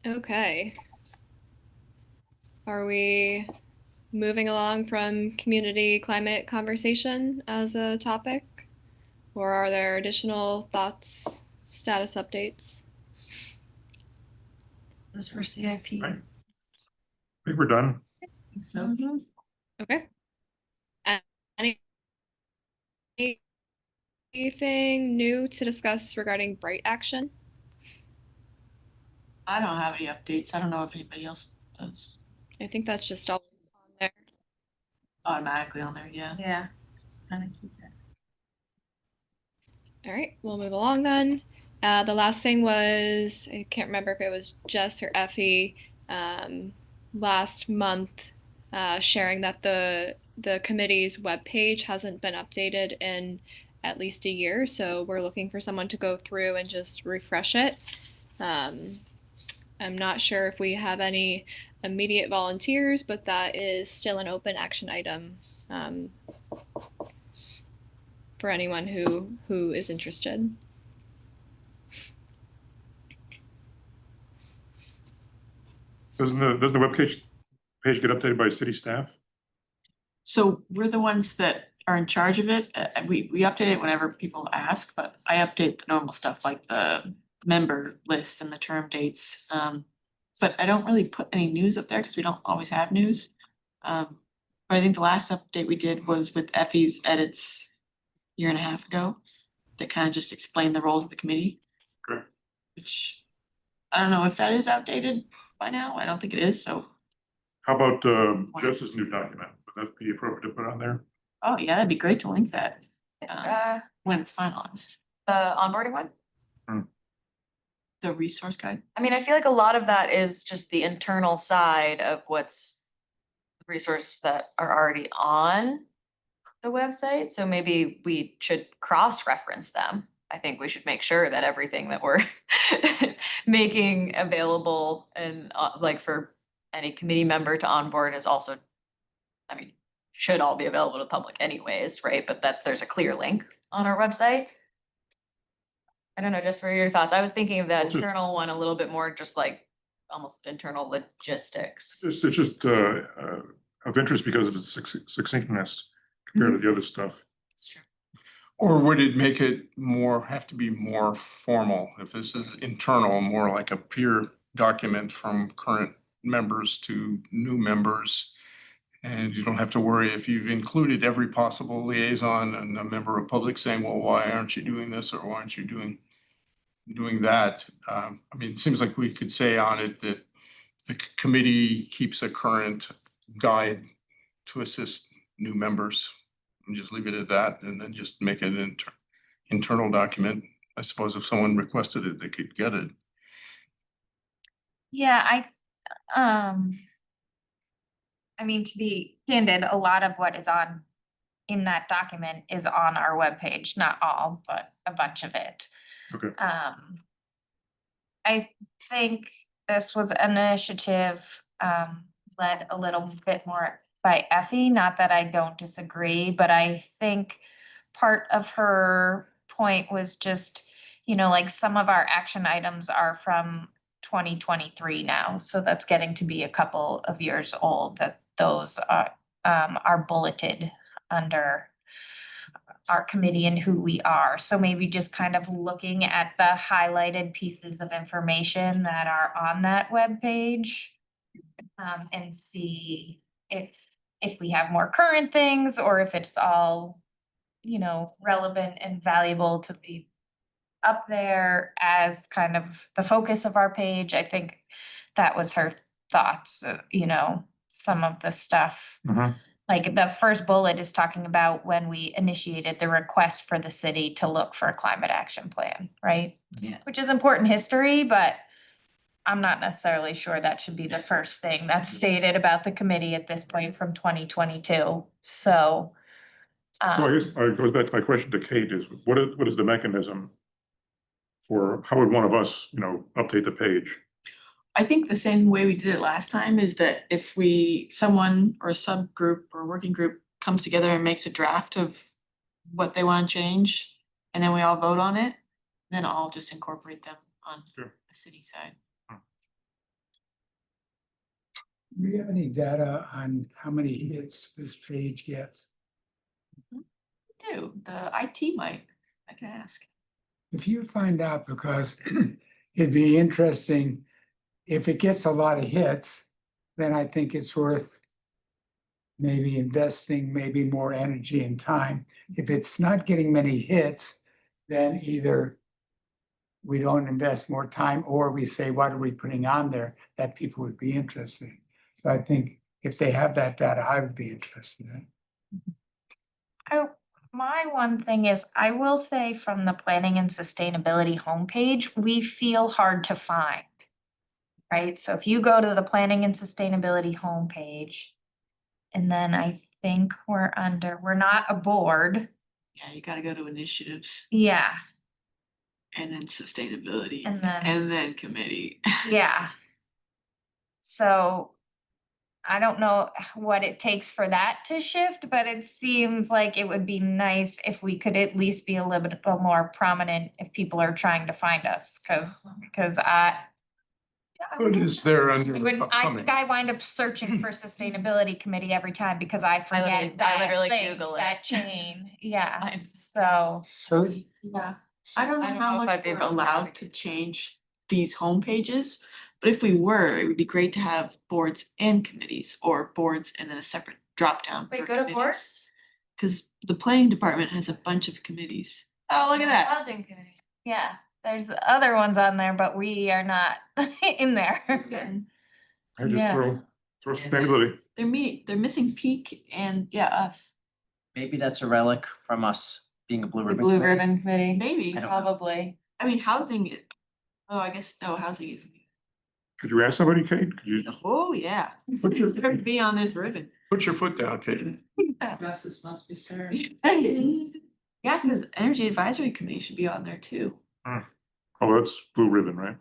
Okay. Are we moving along from community climate conversation as a topic? Or are there additional thoughts, status updates? This for CIP. Right. I think we're done. So, Okay. Any anything new to discuss regarding Bright Action? I don't have any updates. I don't know if anybody else does. I think that's just all on there. Automatically on there, yeah. Yeah. Just kind of keep that. All right, we'll move along then. The last thing was, I can't remember if it was Jess or Effie, last month, sharing that the committee's webpage hasn't been updated in at least a year. So we're looking for someone to go through and just refresh it. I'm not sure if we have any immediate volunteers, but that is still an open action item for anyone who is interested. Doesn't the webpage get updated by city staff? So we're the ones that are in charge of it. We update it whenever people ask, but I update the normal stuff like the member lists and the term dates. But I don't really put any news up there because we don't always have news. But I think the last update we did was with Effie's edits a year and a half ago that kind of just explained the roles of the committee. Okay. Which I don't know if that is outdated by now. I don't think it is, so. How about Jess's new document? Would that be appropriate to put on there? Oh, yeah, that'd be great to link that when it's finalized. The onboarding one? The resource guide. I mean, I feel like a lot of that is just the internal side of what's resources that are already on the website. So maybe we should cross-reference them. I think we should make sure that everything that we're making available and like for any committee member to onboard is also, I mean, should all be available to the public anyways, right? But that there's a clear link on our website. I don't know, just for your thoughts. I was thinking of that Well, just- internal one a little bit more just like almost internal logistics. It's just of interest because of its succinctness compared to the other stuff. That's true. Or would it make it have to be more formal? If this is internal, more like a peer document from current members to new members. And you don't have to worry if you've included every possible liaison and a member of public saying, well, why aren't you doing this? Or why aren't you doing that? I mean, it seems like we could say on it that the committee keeps a current guide to assist new members and just leave it at that and then just make it an internal document. I suppose if someone requested it, they could get it. Yeah, I mean, to be candid, a lot of what is on in that document is on our webpage, not all, but a bunch of it. Okay. I think this was an initiative led a little bit more by Effie, not that I don't disagree, but I think part of her point was just, you know, like some of our action items are from 2023 now, so that's getting to be a couple of years old, that those are bulleted under our committee and who we are. So maybe just kind of looking at the highlighted pieces of information that are on that webpage and see if we have more current things or if it's all, you know, relevant and valuable to be up there as kind of the focus of our page. I think that was her thoughts, you know, some of the stuff. Like the first bullet is talking about when we initiated the request for the city to look for a climate action plan, right? Yeah. Which is important history, but I'm not necessarily sure that should be the first thing that's stated about the committee at this point from 2022. So. So I guess it goes back to my question to Kate is what is the mechanism for how would one of us, you know, update the page? I think the same way we did it last time is that if someone or a subgroup or a working group comes together and makes a draft of what they want to change, and then we all vote on it, then I'll just incorporate them on Sure. the city side. Do we have any data on how many hits this page gets? Do, the IT might, I can ask. If you find out, because it'd be interesting, if it gets a lot of hits, then I think it's worth maybe investing maybe more energy and time. If it's not getting many hits, then either we don't invest more time, or we say, what are we putting on there that people would be interested in? So I think if they have that data, I would be interested in. My one thing is, I will say from the planning and sustainability homepage, we feel hard to find. Right, so if you go to the planning and sustainability homepage, and then I think we're not a board. Yeah, you gotta go to initiatives Yeah, and then sustainability and then, and then committee. yeah. So I don't know what it takes for that to shift, but it seems like it would be nice if we could at least be a little bit more prominent if people are trying to find us, because What is there under I upcoming? think I wind up searching for sustainability committee every time because I forget I that literally link, Google it. that chain, yeah, I'm- so. So Yeah, I don't know I don't how know if much I'd be we're able to allowed navigate. to change these homepages, but if we were, it would be great to have boards and committees, or boards and then a separate drop down for Wait, go to committees. boards? Cause the planning department has a bunch of committees. Oh, look at that. Housing committee. Yeah, there's other ones on there, but we are not in there. I just Yeah. throw sustainability. They're missing peak and, yeah, us, Maybe that's a relic from us being a blue The ribbon. blue committee. ribbon committee, maybe. I don't- probably. I mean, housing, oh, I guess, no, housing is, Could you ask somebody, Kate? Could you just? oh, yeah. Put your, Better be on this ribbon. put your foot down, Kate. Justice must be served. Yeah, cause Energy Advisory Committee should be on there too. Oh, that's blue ribbon, right?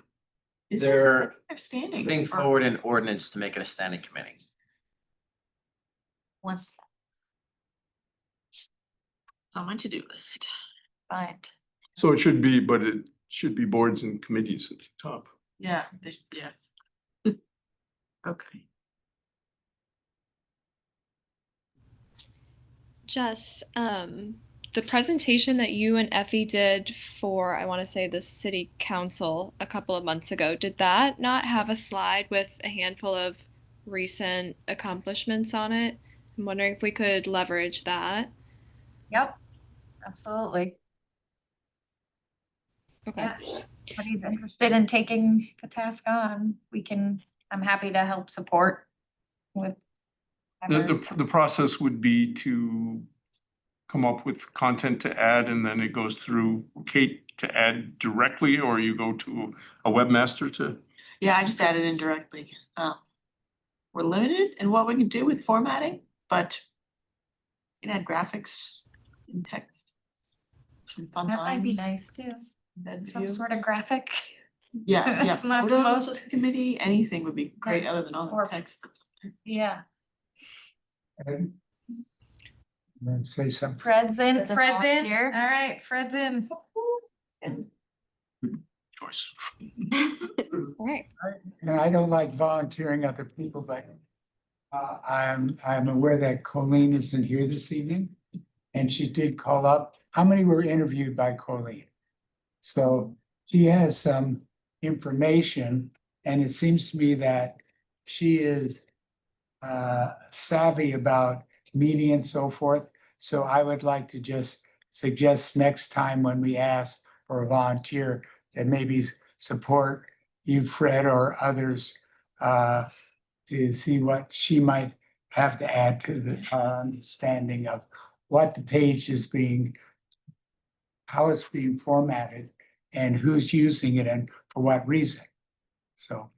Is They're I think they're standing. Putting or- forward an ordinance to make it a standing committee. Once It's on my to-do list. find. So it should be, but it should be boards and committees at the top. Yeah, yeah. Okay. Jess, the presentation that you and Effie did for, I want to say, the city council a couple of months ago, did that not have a slide with a handful of recent accomplishments on it? I'm wondering if we could leverage that. Yep, absolutely. Okay. Yeah. What are you interested in taking the task on? I'm happy to help support with. The process would be to come up with content to add, and then it goes through Kate to add directly, or you go to a webmaster to? Yeah, I just added in directly. We're limited in what we can do with formatting, but you can add graphics and text. Some fun That might be lines, nice too, embed some view. sort of graphic. Yeah, yeah, Not the photos most- of the committee, anything would be great other than all Or- the text that's up there. Yeah, and then say something. Fred's in, Fred's a Fred's in, volunteer. all right, Fred's in. Choice. All right. And I don't like volunteering other people, but I'm aware that Colleen isn't here this evening. And she did call up. How many were interviewed by Colleen? So she has some information, and it seems to me that she is savvy about media and so forth. So I would like to just suggest next time when we ask for a volunteer, that maybe support you, Fred, or others to see what she might have to add to the understanding of what the page is being, how it's being formatted, and who's using it and for what reason. So.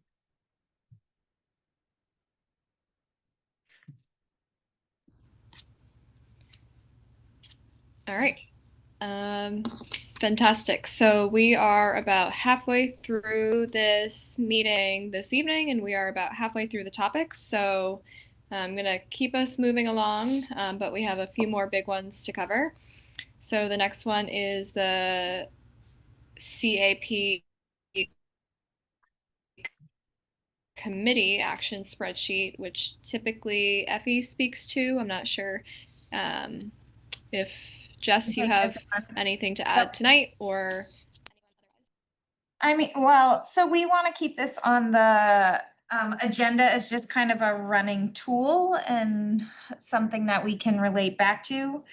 All right. Fantastic. So we are about halfway through this meeting this evening, and we are about halfway through the topics. So I'm gonna keep us moving along, but we have a few more big ones to cover. So the next one is the CAP committee action spreadsheet, which typically Effie speaks to. I'm not sure if Jess, you have anything to add tonight or. I mean, well, so we want to keep this on the agenda as just kind of a running tool and something that we can relate back to.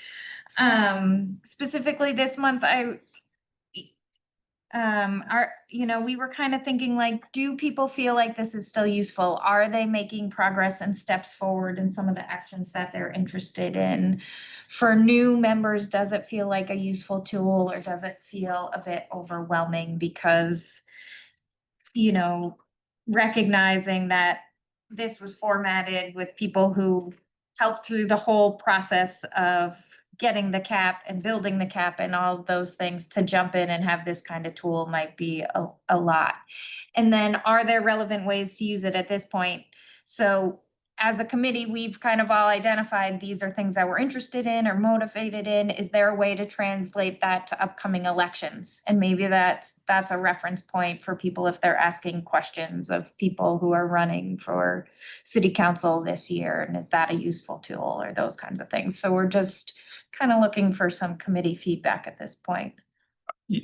Specifically this month, we were kind of thinking like, do people feel like this is still useful? Are they making progress and steps forward in some of the actions that they're interested in? For new members, does it feel like a useful tool or does it feel a bit overwhelming because, recognizing that this was formatted with people who helped through the whole process of getting the cap and building the cap and all of those things, to jump in and have this kind of tool might be a lot. And then are there relevant ways to use it at this point? So as a committee, we've kind of all identified these are things that we're interested in or motivated in. Is there a way to translate that to upcoming elections? And maybe that's a reference point for people if they're asking questions of people who are running for city council this year. And is that a useful tool or those kinds of things? So we're just kind of looking for some committee feedback at this point.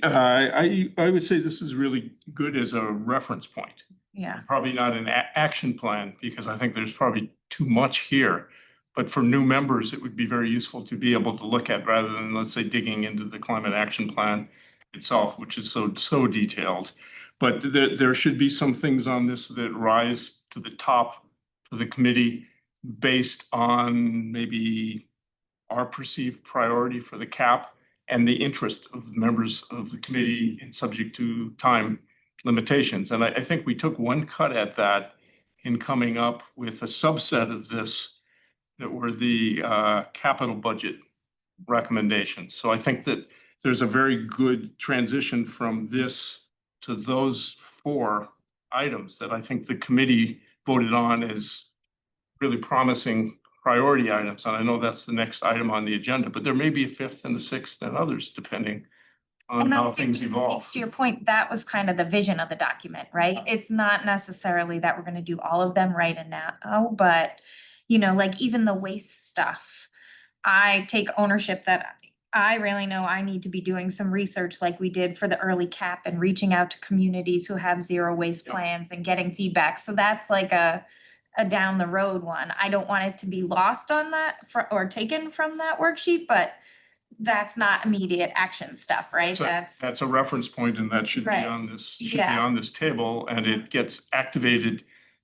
I would say this is really good as a reference point. Yeah. Probably not an action plan, because I think there's probably too much here. But for new members, it would be very useful to be able to look at, rather than, let's say, digging into the climate action plan itself, which is so detailed. But there should be some things on this that rise to the top for the committee based on maybe our perceived priority for the cap and the interest of members of the committee, and subject to time limitations. And I think we took one cut at that in coming up with a subset of this that were the capital budget recommendations. So I think that there's a very good transition from this to those 4 items that I think the committee voted on as really promising priority items. And I know that's the next item on the agenda, but there may be a 5th and a 6th and others, depending on And I how think things it evolve. speaks to your point, that was kind of the vision of the document, right? It's not necessarily that we're gonna do all of them right and now, but like even the waste stuff. I take ownership that I really know I need to be doing some research like we did for the early cap and reaching out to communities who have zero waste Yep. plans and getting feedback. So that's like a down the road one. I don't want it to be lost on that or taken from that worksheet, but that's not immediate action stuff, right? That's a reference point, and that should be Right. on this, Yeah. table, and it gets activated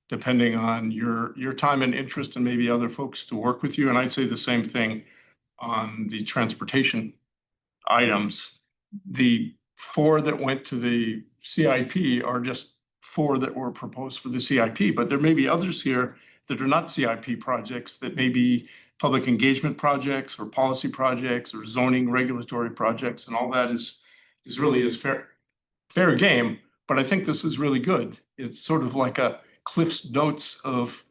depending on your time and interest and maybe other folks to work with you. And I'd say the same thing on the transportation items. The 4 that went to the CIP are just 4 that were proposed for the CIP, but there may be others here that are not CIP projects, that may be public engagement projects or policy projects or zoning regulatory projects, and all that is really fair game. But I think this is really good. It's sort of like a Cliff's Notes of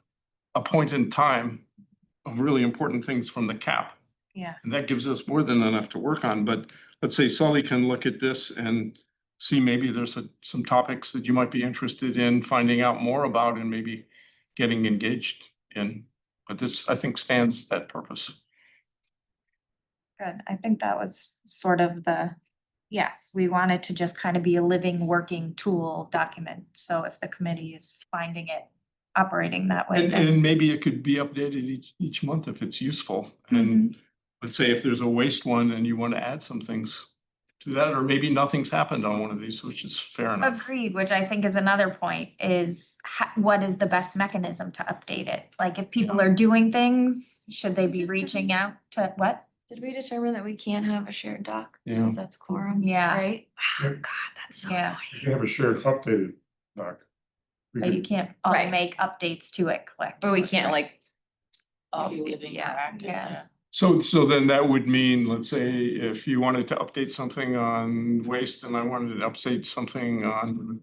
a point in time of really important things from the cap. Yeah. And that gives us more than enough to work on. But let's say Sully can look at this and see maybe there's some topics that you might be interested in finding out more about and maybe getting engaged in. But this, I think, stands that purpose. Good. I think that was sort of yes, we wanted to just kind of be a living, working tool document. So if the committee is finding it operating that way, then. And maybe it could be updated each month if it's useful. And let's say if there's a waste one and you want to add some things to that, or maybe nothing's happened on one of these, which is fair enough. Agreed, which I think is another point, is what is the best mechanism to update it? Like if people are doing things, should they be reaching out to what? Did we determine that we can't have a shared doc? Yeah. Because that's quorum, Yeah. right? Yeah. God, that's so Yeah. You annoying. can have a shared updated doc. We But you could- can't Right. make updates to it collectively. But we can't like. Maybe living Yeah. interactive, Yeah. So then that would mean, let's say, if you wanted to update something on waste and I wanted to update something on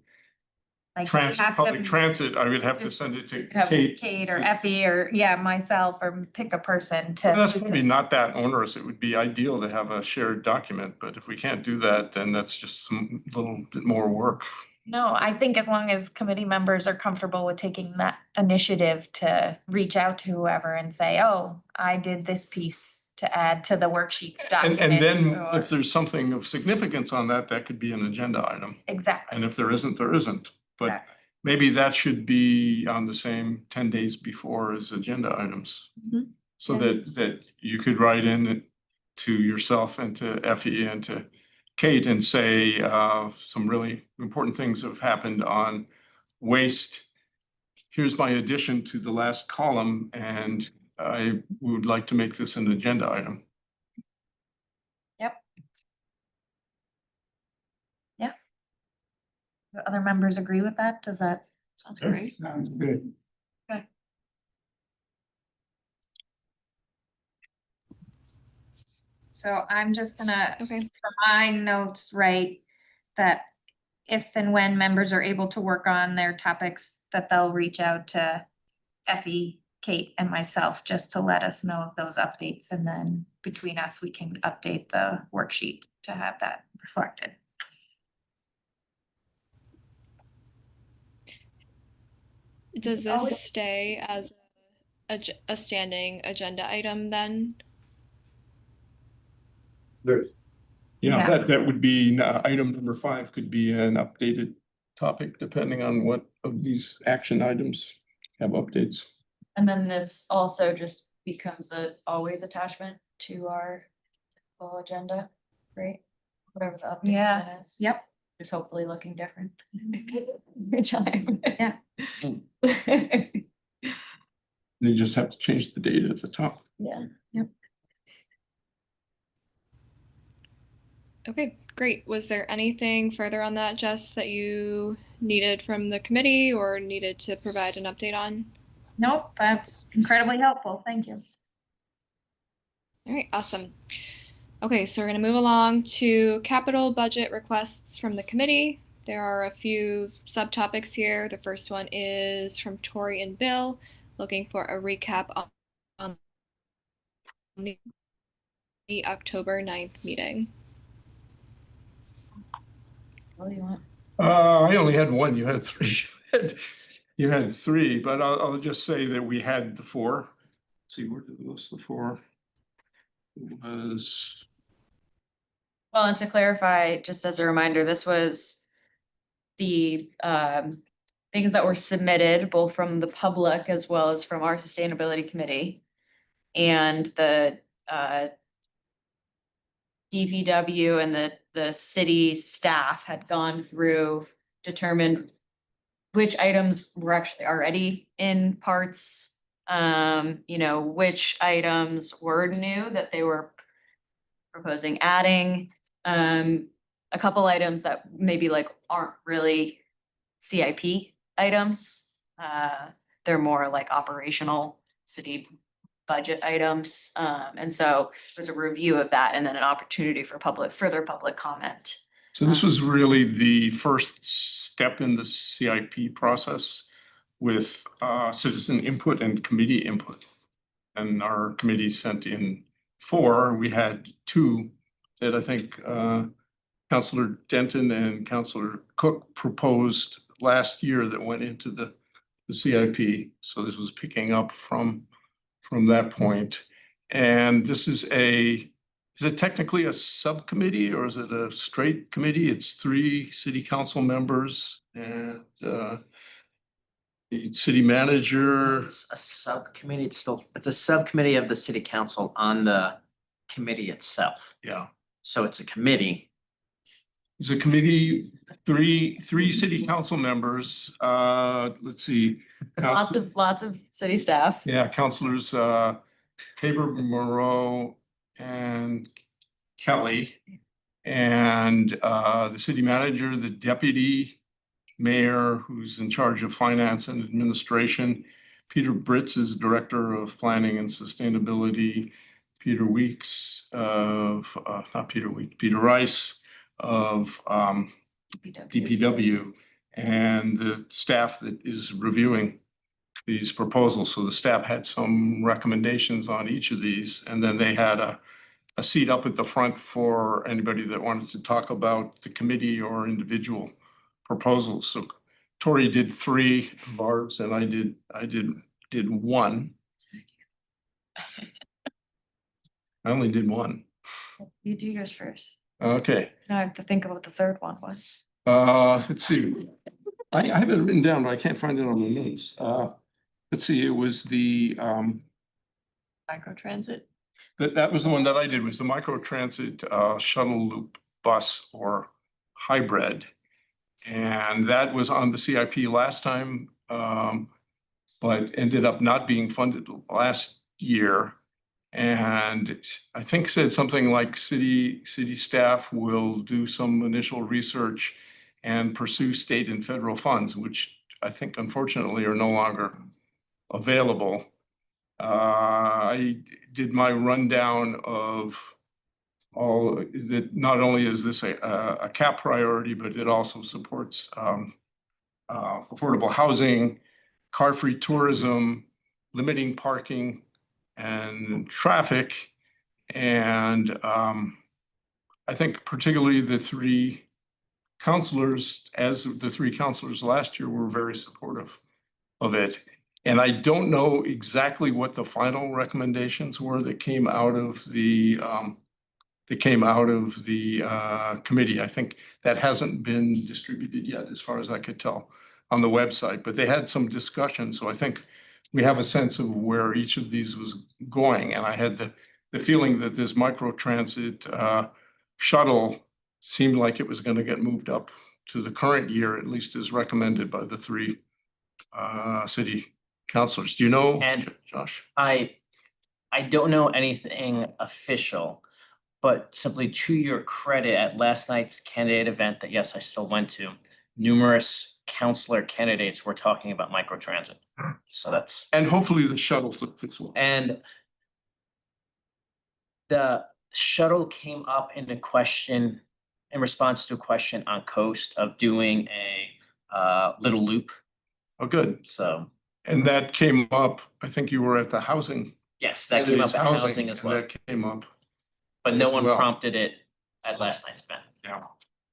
Like you transit, have public to transit, I would have to just send it to have Kate. Kate or Effie or myself or pick a person to. That's probably not that onerous. It would be ideal to have a shared document, but if we can't do that, then that's just some little bit more work. No, I think as long as committee members are comfortable with taking that initiative to reach out to whoever and say, oh, I did this piece to add to the worksheet document. And then or- if there's something of significance on that, that could be an agenda item. Exactly. And if there isn't, there isn't. But Exactly. maybe that should be on the same 10 days before as agenda items. Mhm. So Yeah. that you could write in to yourself and to Effie and to Kate and say, some really important things have happened on waste. Here's my addition to the last column, and I would like to make this an agenda item. Do other members agree with that? Does that? Sounds great. Sounds good. So I'm just gonna, Okay. for my notes, write that if and when members are able to work on their topics, that they'll reach out to Effie, Kate, and myself just to let us know of those updates. And then between us, we can update the worksheet to have that reflected. Does Oh, this stay as a standing agenda item then? Yeah, Yeah. that would be, item number 5 could be an updated topic, depending on what of these action items have updates. And then this also just becomes always attachment to our full agenda, right? Whatever the update Yeah. plan is. Yep. Just hopefully looking different every time. Yeah. You just have to change the date at the top. Yeah. Okay, great. Was there anything further on that, Jess, that you needed from the committee or needed to provide an update on? Nope, that's incredibly helpful. Thank you. All right, awesome. Okay, so we're going to move along to capital budget requests from the committee. There are a few subtopics here. The first one is from Tori and Bill, looking for a recap on the October 9th meeting. What do you want? I only had one, you had 3. You had 3, but I'll just say that we had the 4. Let's see, where did the list of 4? It was, Well, and to clarify, just as a reminder, this was the things that were submitted both from the public as well as from our sustainability committee. And the DPW and the city staff had gone through, determined which items were actually already in parts, which items were new that they were proposing adding, a couple items that maybe like aren't really CIP items. They're more like operational city budget items. And so it was a review of that and then an opportunity for further public comment. so this was really the first step in the CIP process with citizen input and committee input. And our committee sent in 4. We had 2 that I think Councillor Denton and Councillor Cook proposed last year that went into the CIP. So this was picking up from that point. And this is it technically a subcommittee or is it a straight committee? It's 3 city council members and the city manager. It's a subcommittee, it's a subcommittee of the city council on the committee itself. Yeah, So it's a committee. it's a committee, 3 city council members. Let's see. Lots of city staff. Yeah, councilors Tabor, Moreau, and Kelly. And the city manager, the deputy mayor, who's in charge of finance and administration. Peter Britz is director of planning and sustainability. Peter Weeks of, Peter Rice of DPW. And the staff that is reviewing these proposals. So the staff had some recommendations on each of these, and then they had a seat up at the front for anybody that wanted to talk about the committee or individual proposals. So Tori did 3 of ours and I did 1. I only did 1. You do yours first. Okay, Now I have to think of what the third one was. let's see. I have it written down, but I can't find it on the notes. Let's see, it was the Microtransit. that was the one that I did, was the microtransit shuttle loop bus or hybrid. And that was on the CIP last time, but ended up not being funded last year. And I think said something like city staff will do some initial research and pursue state and federal funds, which I think unfortunately are no longer available. I did my rundown of all that. Not only is this a CAP priority, but it also supports affordable housing, car-free tourism, limiting parking and traffic. And I think particularly the 3 counselors, as the 3 counselors last year, were very supportive of it. And I don't know exactly what the final recommendations were that came out of the committee. I think that hasn't been distributed yet, as far as I could tell, on the website, but they had some discussion. So I think we have a sense of where each of these was going. And I had the feeling that this microtransit shuttle seemed like it was going to get moved up to the current year, at least as recommended by the 3 city councilors. Do you know, And Josh? I don't know anything official, but simply to your credit, at last night's candidate event that, yes, I still went to, numerous counselor candidates were talking about microtransit. So that's, And hopefully the shuttle fits well. and the shuttle came up in a question, in response to a question on Coast of doing a little loop. Oh, good. So And that came up, I think you were at the housing. yes, that came up at housing as and well, That came up. but no as one well. prompted it at last night's event. Yeah.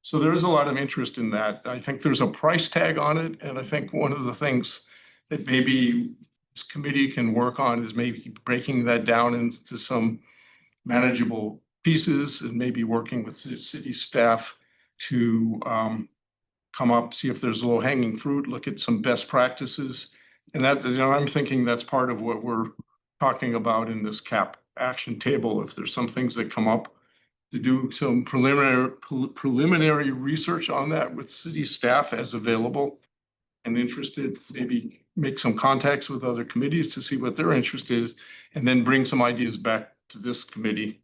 So there is a lot of interest in that. I think there's a price tag on it, and I think one of the things that maybe this committee can work on is maybe breaking that down into some manageable pieces and maybe working with the city staff to come up, see if there's low hanging fruit, look at some best practices. And that, I'm thinking that's part of what we're talking about in this CAP action table. If there's some things that come up, to do some preliminary research on that with city staff as available and interested, maybe make some contacts with other committees to see what their interest is, and then bring some ideas back to this committee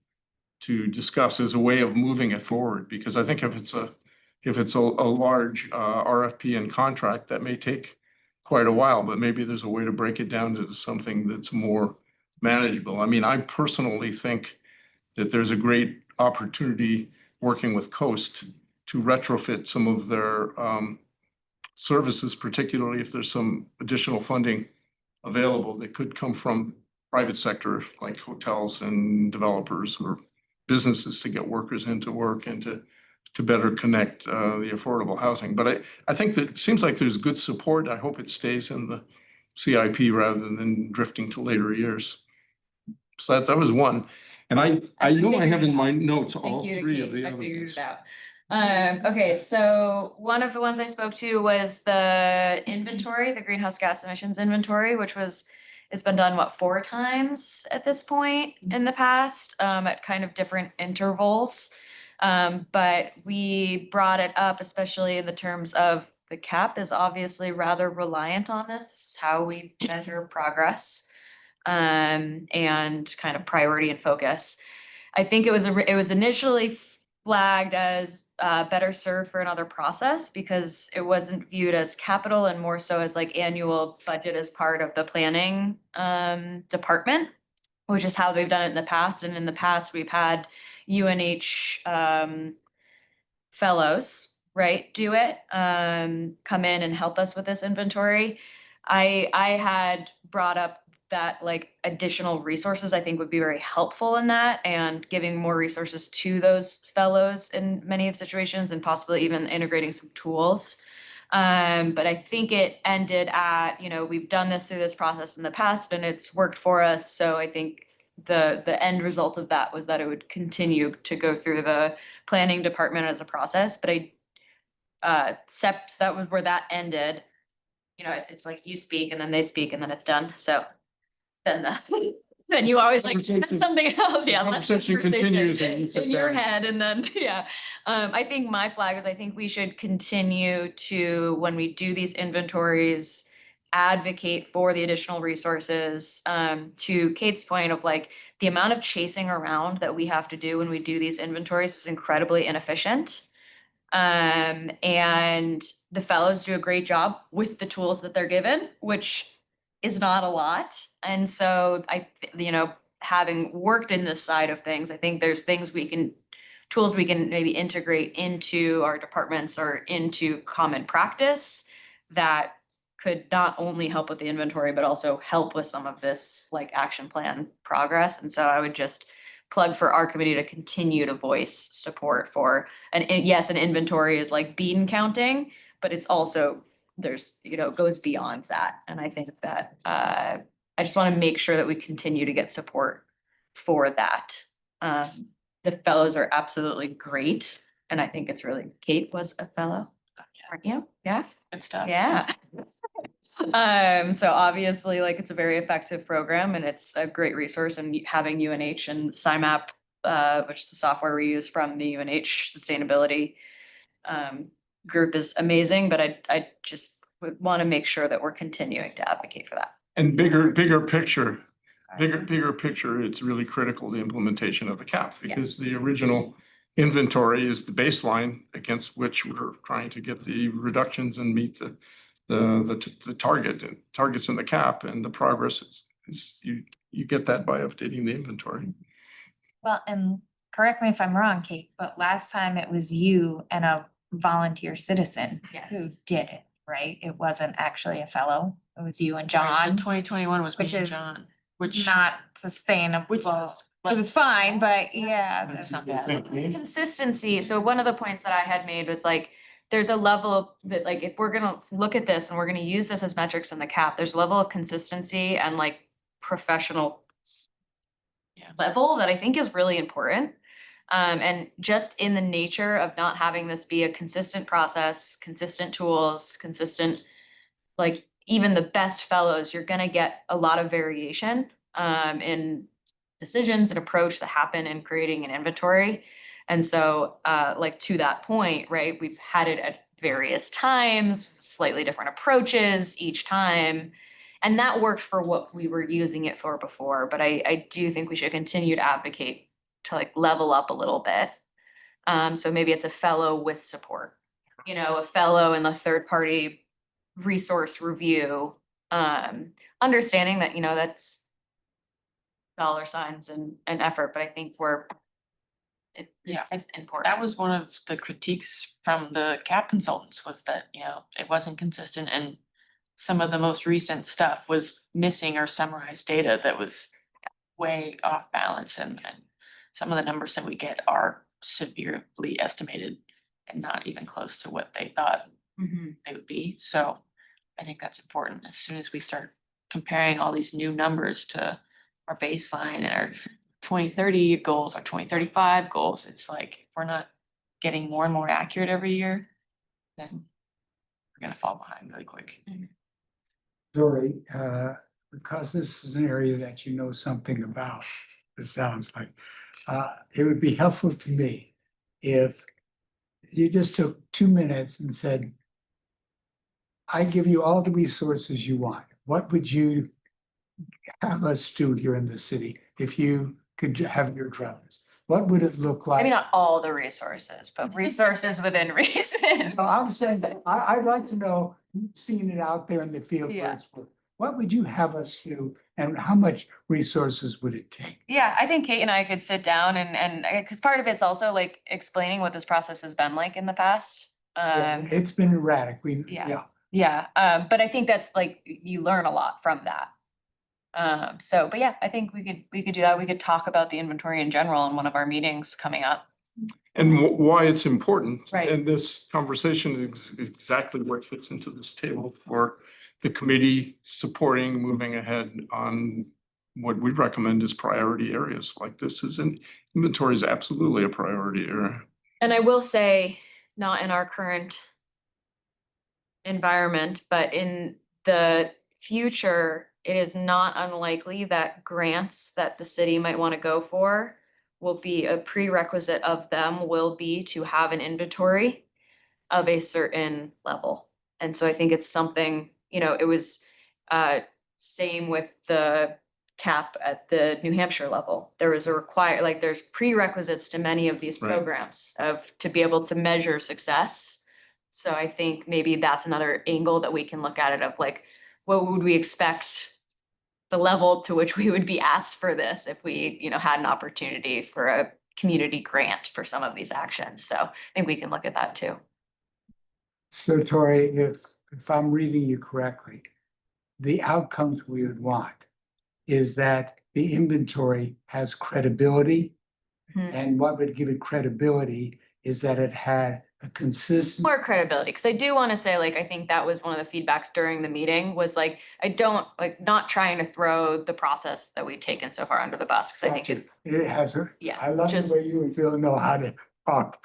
to discuss as a way of moving it forward. Because I think if it's a large RFP and contract, that may take quite a while, but maybe there's a way to break it down to something that's more manageable. I mean, I personally think that there's a great opportunity working with Coast to retrofit some of their services, particularly if there's some additional funding available that could come from private sector, like hotels and developers or businesses, to get workers into work and to better connect the affordable housing. But I think that it seems like there's good support. I hope it stays in the CIP rather than drifting to later years. So that was one. And I know I have in my notes all 3 of the other ones. Okay, so one of the ones I spoke to was the inventory, the greenhouse gas emissions inventory, which it's been done, 4 times at this point in the past, at kind of different intervals. But we brought it up, especially in the terms of the CAP is obviously rather reliant on this. This is how we measure progress, and kind of priority and focus. I think it was initially flagged as better served for another process because it wasn't viewed as capital and more so as like annual budget as part of the planning department, which is how they've done it in the past. And in the past, we've had UNH fellows, right, do it, come in and help us with this inventory. I had brought up that like additional resources I think would be very helpful in that, and giving more resources to those fellows in many of situations, and possibly even integrating some tools But I think it ended at, we've done this through this process in the past and it's worked for us. So I think the end result of that was that it would continue to go through the planning department as a process, but except that was where that ended. It's like you speak and then they speak and then it's done. So then then you always like Conversation- something else. Yeah. less Conversation continues and you in sit your down. head and then, yeah. I think my flag is I think we should continue to, when we do these inventories, advocate for the additional resources. To Kate's point of like, the amount of chasing around that we have to do when we do these inventories is incredibly inefficient. And the fellows do a great job with the tools that they're given, which is not a lot. And so having worked in this side of things, I think there's tools we can maybe integrate into our departments or into common practice that could not only help with the inventory, but also help with some of this like action plan progress. And so I would just plug for our committee to continue to voice support for, yes, an inventory is like bean counting, but it's also, goes beyond that. And I think that, I just want to make sure that we continue to get support for that. The fellows are absolutely great. And I think it's really, Kate was a fellow, aren't you? Yeah, Good stuff. yeah. So obviously, like, it's a very effective program and it's a great resource, and having UNH and SIMAP, which is the software we use from the UNH sustainability group, is amazing, but I just would want to make sure that we're continuing to advocate for that. And bigger picture, it's really critical, the implementation of the cap, because Yes. the original inventory is the baseline against which we're trying to get the reductions and meet the targets in the cap, and the progress is you get that by updating the inventory. Well, and correct me if I'm wrong, Kate, but last time it was you and a volunteer citizen who Yes. did it, right? It wasn't actually a fellow. It was you and John, 2021 was me Which and is John, which. not sustainable. Which was. It was fine, but yeah. It's not that's- bad. Consistency. So one of the points that I had made was like, there's a level of that, like, if we're gonna look at this and we're gonna use this as metrics in the cap, there's a level of consistency and like professional Yeah. level that I think is really important. And just in the nature of not having this be a consistent process, consistent tools, consistent, like, even the best fellows, you're gonna get a lot of variation in decisions and approach that happen in creating an inventory. And so, like, to that point, right, we've had it at various times, slightly different approaches each time. And that worked for what we were using it for before, but I do think we should continue to advocate to like level up a little bit. So maybe it's a fellow with support, a fellow in the third party resource review. Understanding that, that's dollar signs and effort, but I think Yeah. it's important. That was one of the critiques from the CAP consultants, was that, it wasn't consistent, and some of the most recent stuff was missing or summarized data that was way off balance, and some of the numbers that we get are severely estimated and not even close to what they thought Mhm. they would be. So I think that's important. As soon as we start comparing all these new numbers to our baseline and our 2030 goals, our 2035 goals, it's like, if we're not getting more and more accurate every year, then we're gonna fall behind really quick. Dory, because this is an area that you know something about, it sounds like, it would be helpful to me if you just took 2 minutes and said, I give you all the resources you want. What would you have us do here in the city if you could have your druthers? What would it look like? Maybe not all the resources, but resources within reason. No, I'm saying that I'd like to know, you've seen it out there in the field where Yeah. it's worked. What would you have us do and how much resources would it take? Yeah, I think Kate and I could sit down and because part of it's also like explaining what this process has been like in the past. It's been erratic. Yeah. Yeah, but I think that's like, you learn a lot from that. But yeah, I think we could do that. We could talk about the inventory in general in one of our meetings coming up. And why it's important. Right. And this conversation is exactly what fits into this table for the committee supporting, moving ahead on what we recommend as priority areas. Like this is inventory is absolutely a priority area. And I will say, not in our current environment, but in the future, it is not unlikely that grants that the city might want to go for will be a prerequisite of them will be to have an inventory of a certain level. And so I think it's something, it was same with the cap at the New Hampshire level. There was there's prerequisites to many of these Right. programs to be able to measure success. So I think maybe that's another angle that we can look at it of like, what would we expect the level to which we would be asked for this if we, had an opportunity for a community grant for some of these actions. So I think we can look at that too. So Tori, if I'm reading you correctly, the outcomes we would want is that the inventory has credibility. Mhm. And what would give it credibility is that it had a consistent. More credibility, because I do want to say, I think that was one of the feedbacks during the meeting was I don't not trying to throw the process that we've taken so far under the bus, because I think It has, yeah, I love the just way you and Bill know how to talk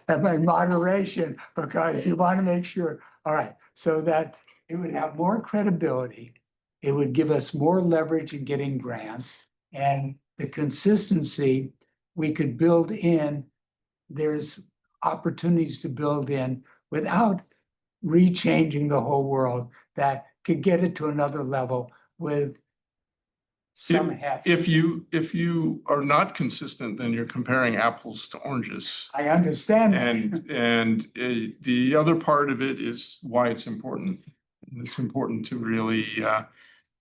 and my moderation, because you want to make sure, all right, so that it would have more credibility. It would give us more leverage in getting grants, and the consistency we could build in. There's opportunities to build in without rechanging the whole world that could get it to another level with some half. If you are not consistent, then you're comparing apples to oranges. I understand that. And the other part of it is why it's important. It's important to really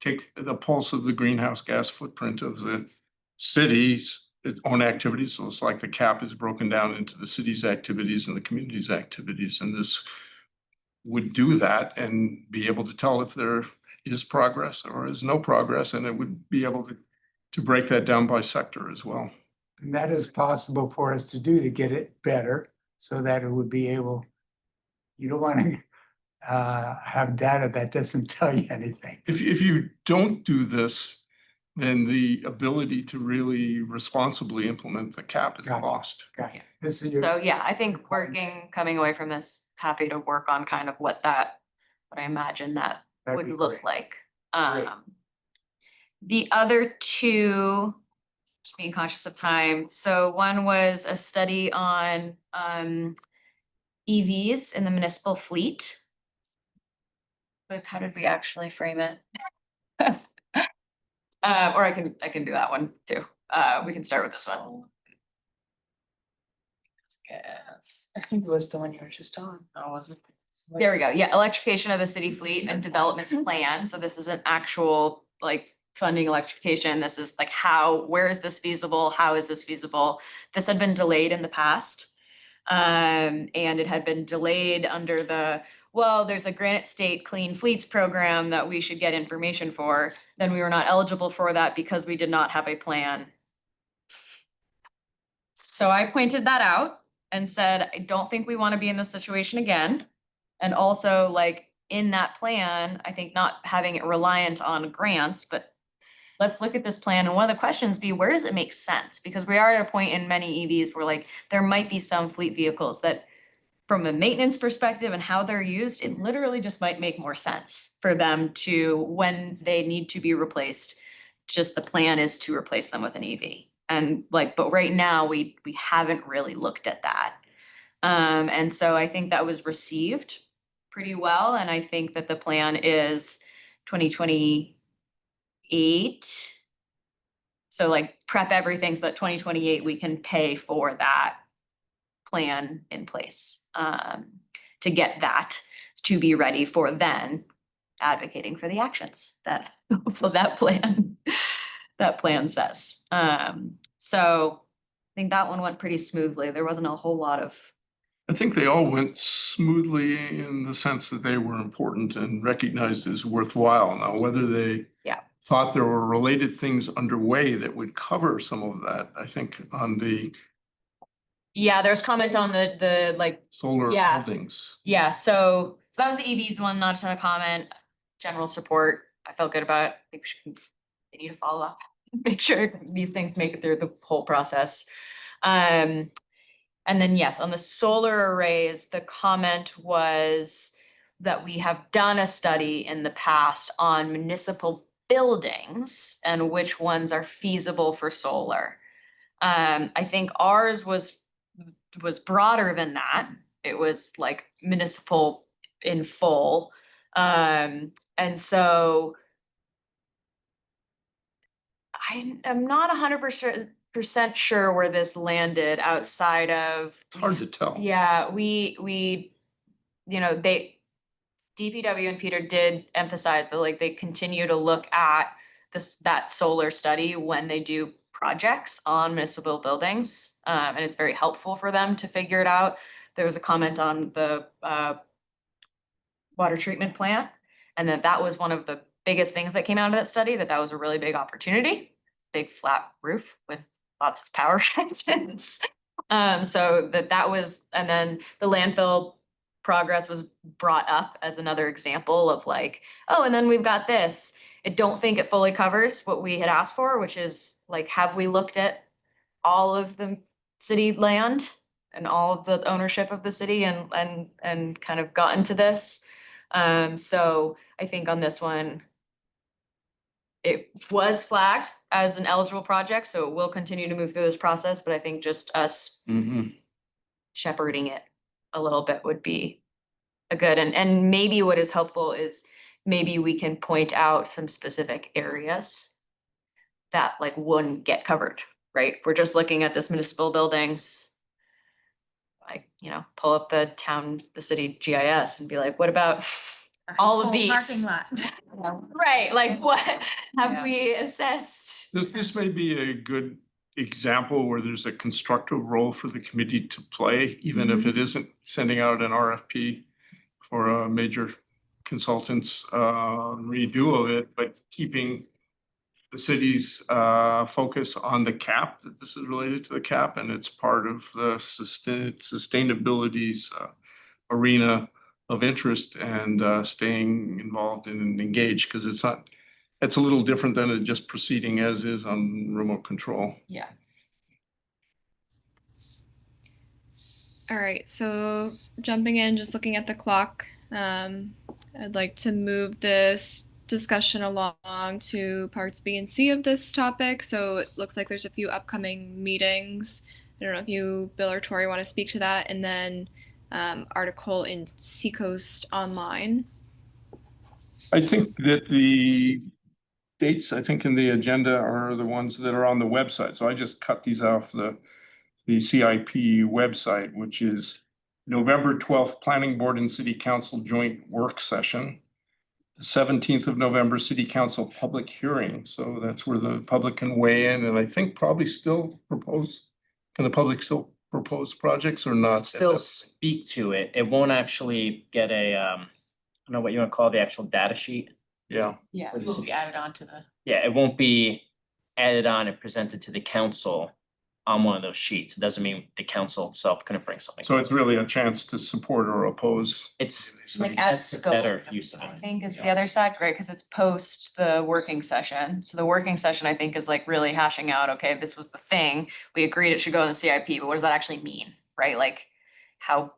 take the pulse of the greenhouse gas footprint of the city's own activities. So it's like the cap is broken down into the city's activities and the community's activities. And this would do that and be able to tell if there is progress or is no progress. And it would be able to break that down by sector as well. And that is possible for us to do to get it better so that it would be able, you don't want to have data that doesn't tell you anything. If you don't do this, then the ability to really responsibly implement the cap is Got it. lost. Okay, this is your. so yeah, I think coming away from this, happy to work on kind of what I imagine that That'd would be look great. like. Great. The other two, just being conscious of time. So one was a study on EVs in the municipal fleet. But how did we actually frame it? Or I can do that one too. We can start with this one. Yes, I think it was the one you were just on. No, wasn't it? There we go. Yeah, electrification of the city fleet and development plan. So this is an actual funding electrification. This is where is this feasible? How is this feasible? This had been delayed in the past. And it had been delayed under there's a Granite State Clean Fleets program that we should get information for. Then we were not eligible for that because we did not have a plan. So I pointed that out and said, I don't think we want to be in this situation again. And also in that plan, I think not having it reliant on grants, but let's look at this plan. And one of the questions be, where does it make sense? Because we are at a point in many EVs where there might be some fleet vehicles that from a maintenance perspective and how they're used, it literally just might make more sense for them to, when they need to be replaced, just the plan is to replace them with an EV. And but right now we haven't really looked at that. And so I think that was received pretty well. And I think that the plan is 2028. So prep everything so that 2028 we can pay for that plan in place to get that to be ready for then advocating for the actions that that plan says. So I think that one went pretty smoothly. There wasn't a whole lot of. I think they all went smoothly in the sense that they were important and recognized as worthwhile. Now, whether they thought there were related things underway that would cover some of that, I think on the Yeah, there's comment on the like, Solar Yeah. buildings. yeah, so that was the EVs one, not a ton of comment, general support. I felt good about it. I think we should continue to follow up, make sure these things make it through the whole process. And then, yes, on the solar arrays, the comment was that we have done a study in the past on municipal buildings and which ones are feasible for solar. I think ours was broader than that. It was like municipal in full. And so I'm not 100% sure where this landed outside of. It's hard to tell. Yeah, we, DPW and Peter did emphasize that like they continue to look at that solar study when they do projects on municipal buildings. And it's very helpful for them to figure it out. There was a comment on the water treatment plant, and that was one of the biggest things that came out of that study, that was a really big opportunity. Big flat roof with lots of power connections. So that was, and then the landfill progress was brought up as another example of like, oh, and then we've got this. I don't think it fully covers what we had asked for, which is like, have we looked at all of the city land and all of the ownership of the city and kind of gotten to this? So I think on this one, it was flagged as an eligible project, so it will continue to move through this process, but I think just us shepherding it a little bit would be a good, and maybe what is helpful is maybe we can point out some specific areas that like wouldn't get covered, right? If we're just looking at this municipal buildings, like, pull up the city GIS and be like, what about all of these? Parking lot. Right, like what have Yeah. we assessed? This may be a good example where there's a constructive role for the committee to play, even if it isn't sending out an RFP for a major consultant's redo of it, but keeping the city's focus on the cap, that this is related to the cap, and it's part of the sustainability's arena of interest, and staying involved and engaged, because it's a little different than it just proceeding as is on remote control. Yeah. All right, so jumping in, just looking at the clock, I'd like to move this discussion along to parts B and C of this topic. So it looks like there's a few upcoming meetings. I don't know if you, Bill or Tori, want to speak to that, and then article in Seacoast Online. I think that the dates, I think in the agenda, are the ones that are on the website. So I just cut these off the CIP website, which is November 12th, Planning Board and City Council Joint Work Session. The 17th of November, City Council Public Hearing. So that's where the public can weigh in, and I think probably still propose. Can the public still propose projects or not? Still speak to it. It won't actually get a, I don't know what you want to call the actual data sheet. Yeah. Yeah, For the it will city. be added on to the. Yeah, it won't be added on and presented to the council on one of those sheets. It doesn't mean the council itself couldn't bring something. So it's really a chance to support or oppose. It's Like add that's the scope, better use of I it. think is the other side, right? Because it's post the working session. So the working session, I think, is like really hashing out, okay, this was the thing. We agreed it should go in the CIP, but what does that actually mean, right? Like how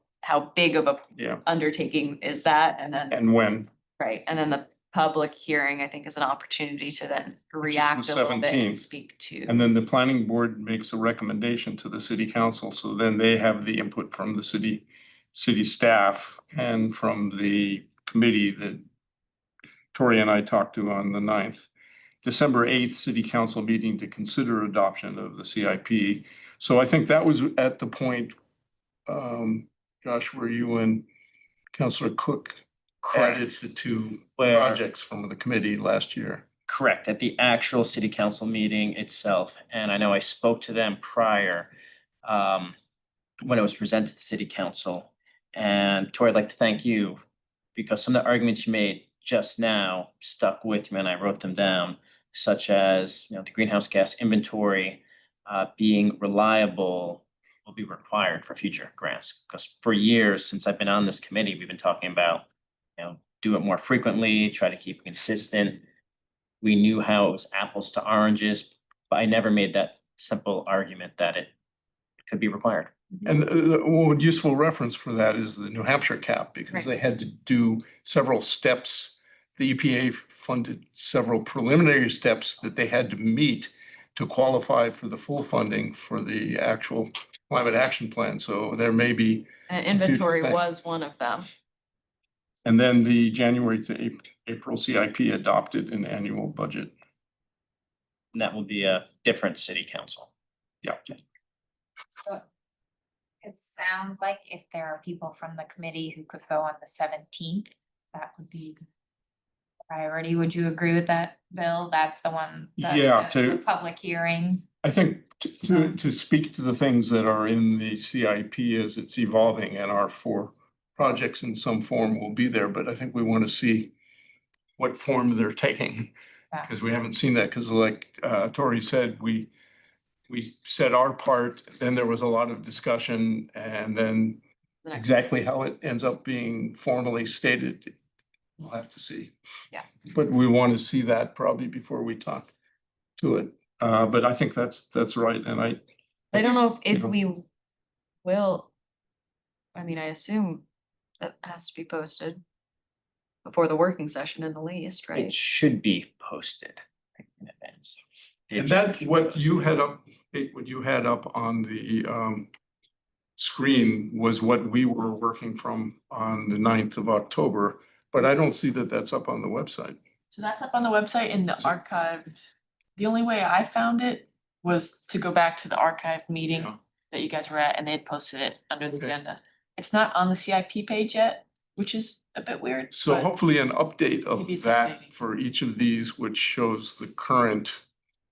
big of a Yeah. undertaking is that? And then, And when? right, and then the public hearing, I think, is an opportunity to then Which is react the a little bit and 17th. speak to. And then the planning board makes a recommendation to the city council, so then they have the input from the city staff and from the committee that Tori and I talked to on the 9th. December 8th, city council meeting to consider adoption of the CIP. So I think that was at the point, Josh, where you and Councilor Cook added the two Where- projects from the committee last year. Correct, at the actual city council meeting itself, and I know I spoke to them prior, when it was presented to city council. And Tori, I'd like to thank you, because some of the arguments you made just now stuck with me and I wrote them down, such as, the greenhouse gas inventory, being reliable will be required for future grants. Because for years, since I've been on this committee, we've been talking about, do it more frequently, try to keep it consistent. We knew how it was apples to oranges, but I never made that simple argument that it could be required. And one useful reference for that is the New Hampshire cap, because Right. they had to do several steps. The EPA funded several preliminary steps that they had to meet to qualify for the full funding for the actual climate action plan. So there may be, And future inventory thing. was one of them. and then the January to April CIP adopted an annual budget. And that will be a different city council. Yeah. So it sounds like if there are people from the committee who could go on the 17th, that would be priority. Would you agree with that, Bill? That's the one. Yeah, that's to- the public hearing. I think to speak to the things that are in the CIP as it's evolving, and our 4 projects in some form will be there, but I think we want to see what form they're taking. Yeah. Because we haven't seen that, because like Tori said, we said our part, then there was a lot of discussion, and then The next- exactly how it ends up being formally stated, we'll have to see. Yeah. But we want to see that probably before we talk to it. But I think that's right, and I I don't know if Yeah. we will, I mean, I assume that has to be posted before the working session in the least, It right? should be posted in advance. And that's what you had up, what you had up on the screen was what we were working from on the 9th of October, but I don't see that that's up on the website. So that's up on the website in the archived. The only way I found it was to go back to the archived meeting Yeah. that you guys were at, and they had posted it under the Okay. agenda. It's not on the CIP page yet, which is a bit weird. So but- hopefully an update of Maybe it's that updating. for each of these, which shows the current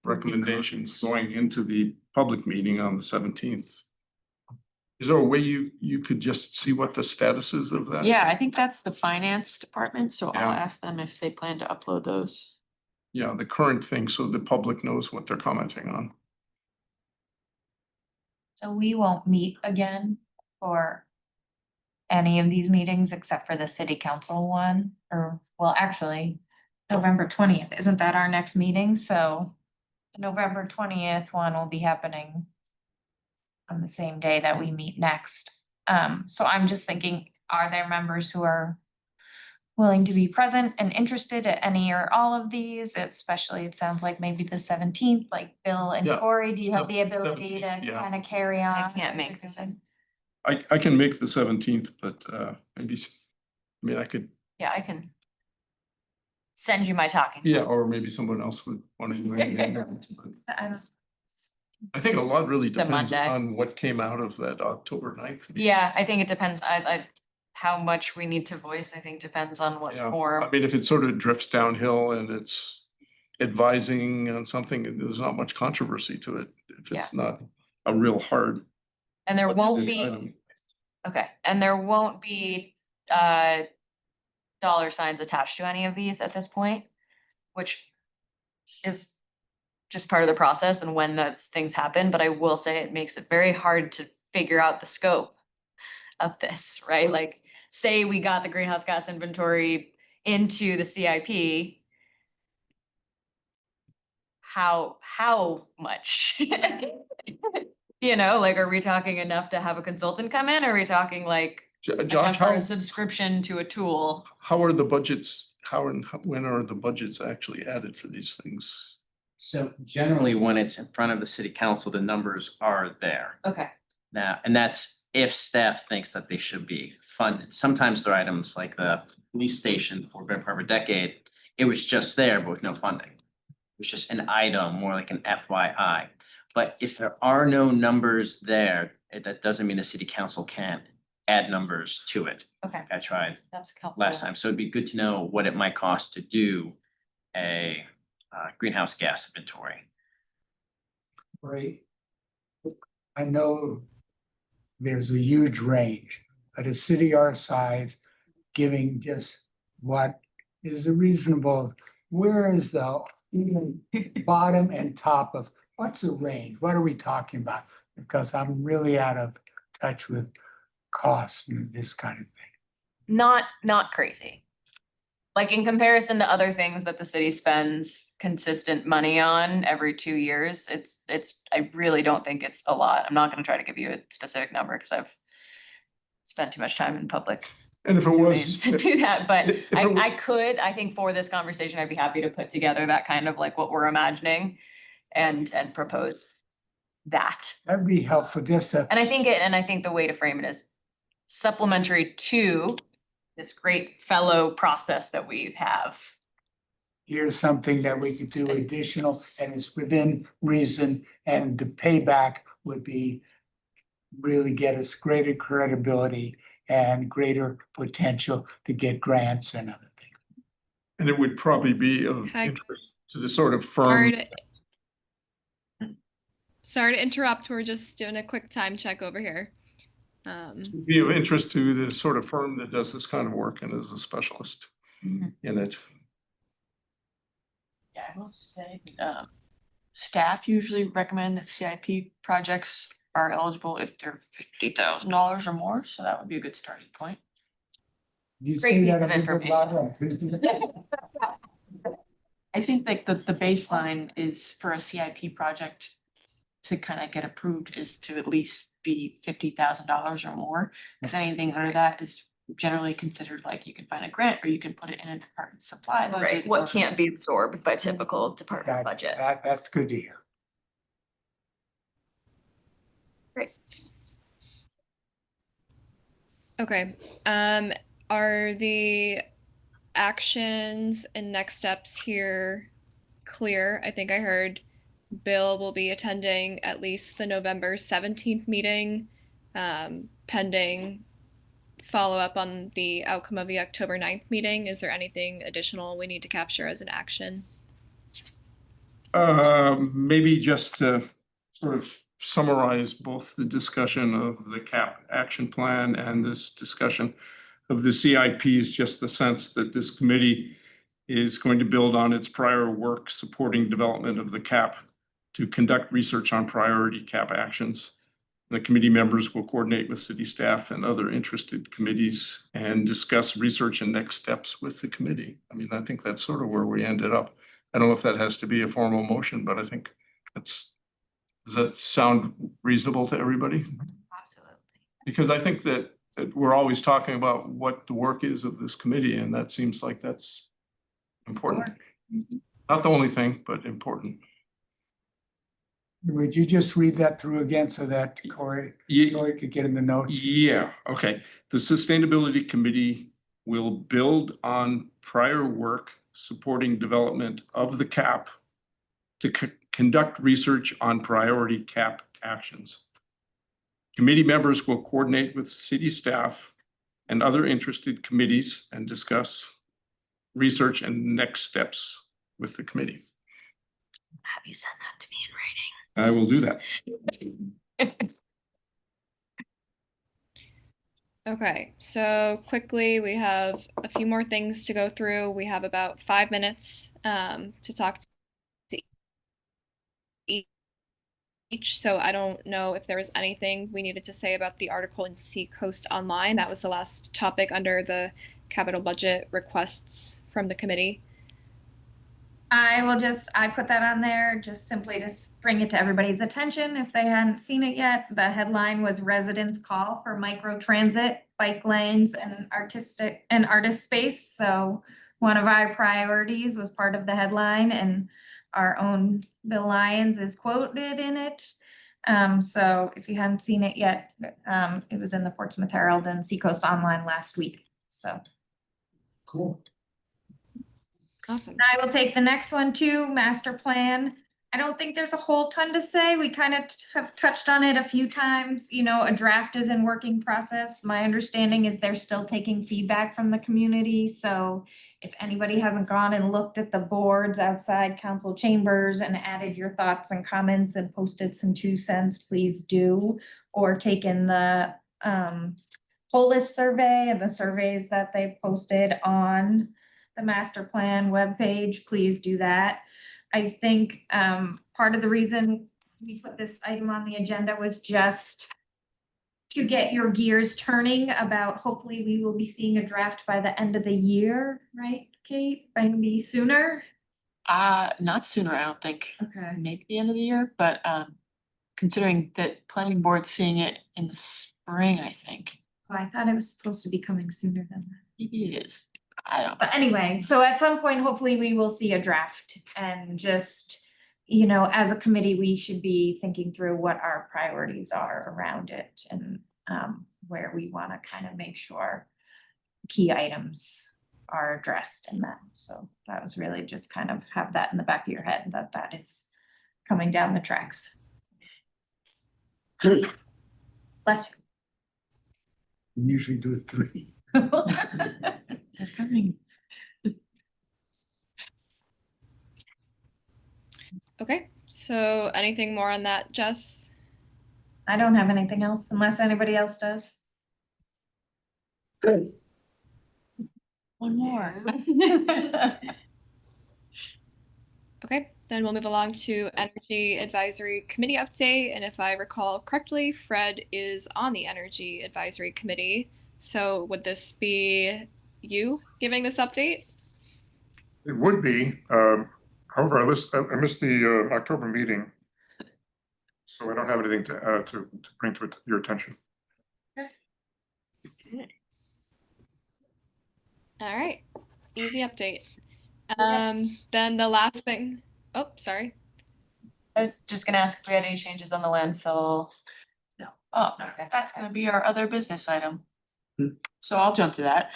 recommendations going into the public meeting on the 17th. Is there a way you could just see what the status is of that? Yeah, I think that's the finance department, so I'll Yeah. ask them if they plan to upload those. Yeah, the current thing, so the public knows what they're commenting on. So we won't meet again for any of these meetings except for the city council one, or, well, actually, November 20th, isn't that our next meeting? So the November 20th one will be happening on the same day that we meet next. So I'm just thinking, are there members who are willing to be present and interested at any or all of these? Especially, it sounds like maybe the 17th, like Bill and Yeah. Corey, do you have the Yeah, ability to 17th, yeah. kind of carry on? I can't make the same. I can make the 17th, but maybe, I mean, I could, Yeah, I can send you my talking. yeah, or maybe someone else would want to. I don't- I think a lot really The depends Monday. on what came out of that October 9th. meeting. Yeah, I think it depends, how much we need to voice, I think depends on what Yeah, I form. mean, if it sort of drifts downhill and it's advising on something, there's not much controversy to it. If it's not a real hard. And there won't be, item. okay, and there won't be dollar signs attached to any of these at this point, which is just part of the process and when those things happen, but I will say it makes it very hard to figure out the scope of this, right? Like, say we got the greenhouse gas inventory into the CIP. How much? You know, like, are we talking enough to have a consultant come in? Or are we talking like Josh, enough for how, a subscription to a tool? how are the budgets, when are the budgets actually added for these things? So generally, when it's in front of the city council, the numbers are there. Okay, Now, and that's if staff thinks that they should be funded. Sometimes there are items like the police station for better part of a decade, it was just there, but with no funding. It was just an item, more like an FYI. But if there are no numbers there, that doesn't mean the city council can't add numbers to it. okay, I tried that's helpful. last time, so it'd be good to know what it might cost to do a greenhouse gas inventory. Right. I know there's a huge range, but a city our size giving just what is a reasonable, where is the even bottom and top of, what's the range? What are we talking about? Because I'm really out of touch with costs and this kind of thing. Not crazy. Like in comparison to other things that the city spends consistent money on every 2 years, I really don't think it's a lot. I'm not gonna try to give you a specific number because I've spent too much time in public And if it domain was, to do that, but if it wa- I think for this conversation, I'd be happy to put together that kind of like what we're imagining and propose that. That'd be helpful, just to, And I think the way to frame it is supplementary to this great fellow process that we have. here's something that we could do additional and it's within reason and the payback would be really get us greater credibility and greater potential to get grants and other things. and it would probably be of Heck. interest to the sort of Sorry firm. sorry to interrupt, we're just doing a quick time check over here. Be of interest to the sort of firm that does this kind of work and is a specialist Mhm. in it. Yeah, I will say, staff usually recommend that CIP projects are eligible if they're $50,000 or more, so that would be a good starting point. You Great say piece that of a little bit louder. I think like the baseline is for a CIP project to kind of get approved is to at least be $50,000 or more. Cause anything under that is generally considered like you can find a grant or you can put it in a department supply budget. Right, what or- can't be absorbed by typical department Gotcha. budget. That's good to hear. Great. Okay, are the actions and next steps here clear? I think I heard Bill will be attending at least the November 17th meeting, pending follow-up on the outcome of the October 9th meeting. Is there anything additional we need to capture as an action? Maybe just to sort of summarize both the discussion of the CAP action plan and this discussion of the CIPs, just the sense that this committee is going to build on its prior work supporting development of the CAP to conduct research on priority CAP actions. The committee members will coordinate with city staff and other interested committees and discuss research and next steps with the committee. I mean, I think that's sort of where we ended up. I don't know if that has to be a formal motion, but I think does that sound reasonable to everybody? Absolutely. Because I think that we're always talking about what the work is of this committee, and that seems like that's important. Not the only thing, but important. Would you just read that through again so that Corey could get in the notes? Yeah, okay. The Sustainability Committee will build on prior work supporting development of the CAP to conduct research on priority CAP actions. Committee members will coordinate with city staff and other interested committees and discuss research and next steps with the committee. Have you send that to me in writing? I will do that. Okay, so quickly, we have a few more things to go through. We have about 5 minutes to talk to each. So I don't know if there was anything we needed to say about the article in Seacoast Online. That was the last topic under the capital budget requests from the committee. I put that on there just simply to bring it to everybody's attention if they hadn't seen it yet. The headline was Residents Call for Micro Transit, Bike Lanes and Artist Space. So one of our priorities was part of the headline and our own Bill Lyons is quoted in it. So if you hadn't seen it yet, it was in the Portsmouth Herald and Seacoast Online last week, so. Cool. Awesome. I will take the next one too, master plan. I don't think there's a whole ton to say. We kind of have touched on it a few times. You know, a draft is in working process. My understanding is they're still taking feedback from the community. So if anybody hasn't gone and looked at the boards outside council chambers and added your thoughts and comments and posted some 2 cents, please do. Or taken the Polis survey and the surveys that they've posted on the master plan webpage, please do that. I think part of the reason we put this item on the agenda was just to get your gears turning about hopefully we will be seeing a draft by the end of the year, right, Kate? Maybe sooner? Not sooner, I don't think, Okay. maybe the end of the year, but considering that planning board's seeing it in the spring, I think, I thought it was supposed to be coming sooner than that. maybe it is. I don't. But anyway, so at some point, hopefully we will see a draft and just, you know, as a committee, we should be thinking through what our priorities are around it and where we want to kind of make sure key items are addressed in that. So that was really just kind of have that in the back of your head that that is coming down the tracks. Bless We usually do 3. you. They're coming. Okay, so anything more on that, Jess? I don't have anything else unless anybody else does. Good. One more. Okay, then we'll move along to Energy Advisory Committee update. And if I recall correctly, Fred is on the Energy Advisory Committee. So would this be you giving this update? It would be, however, I missed the October meeting. So I don't have anything to bring to your attention. All right, easy update. Then the last thing, oh, sorry. I was just gonna ask if we had any changes on the landfill. No. Oh, that's gonna be our other business item. So I'll jump to that.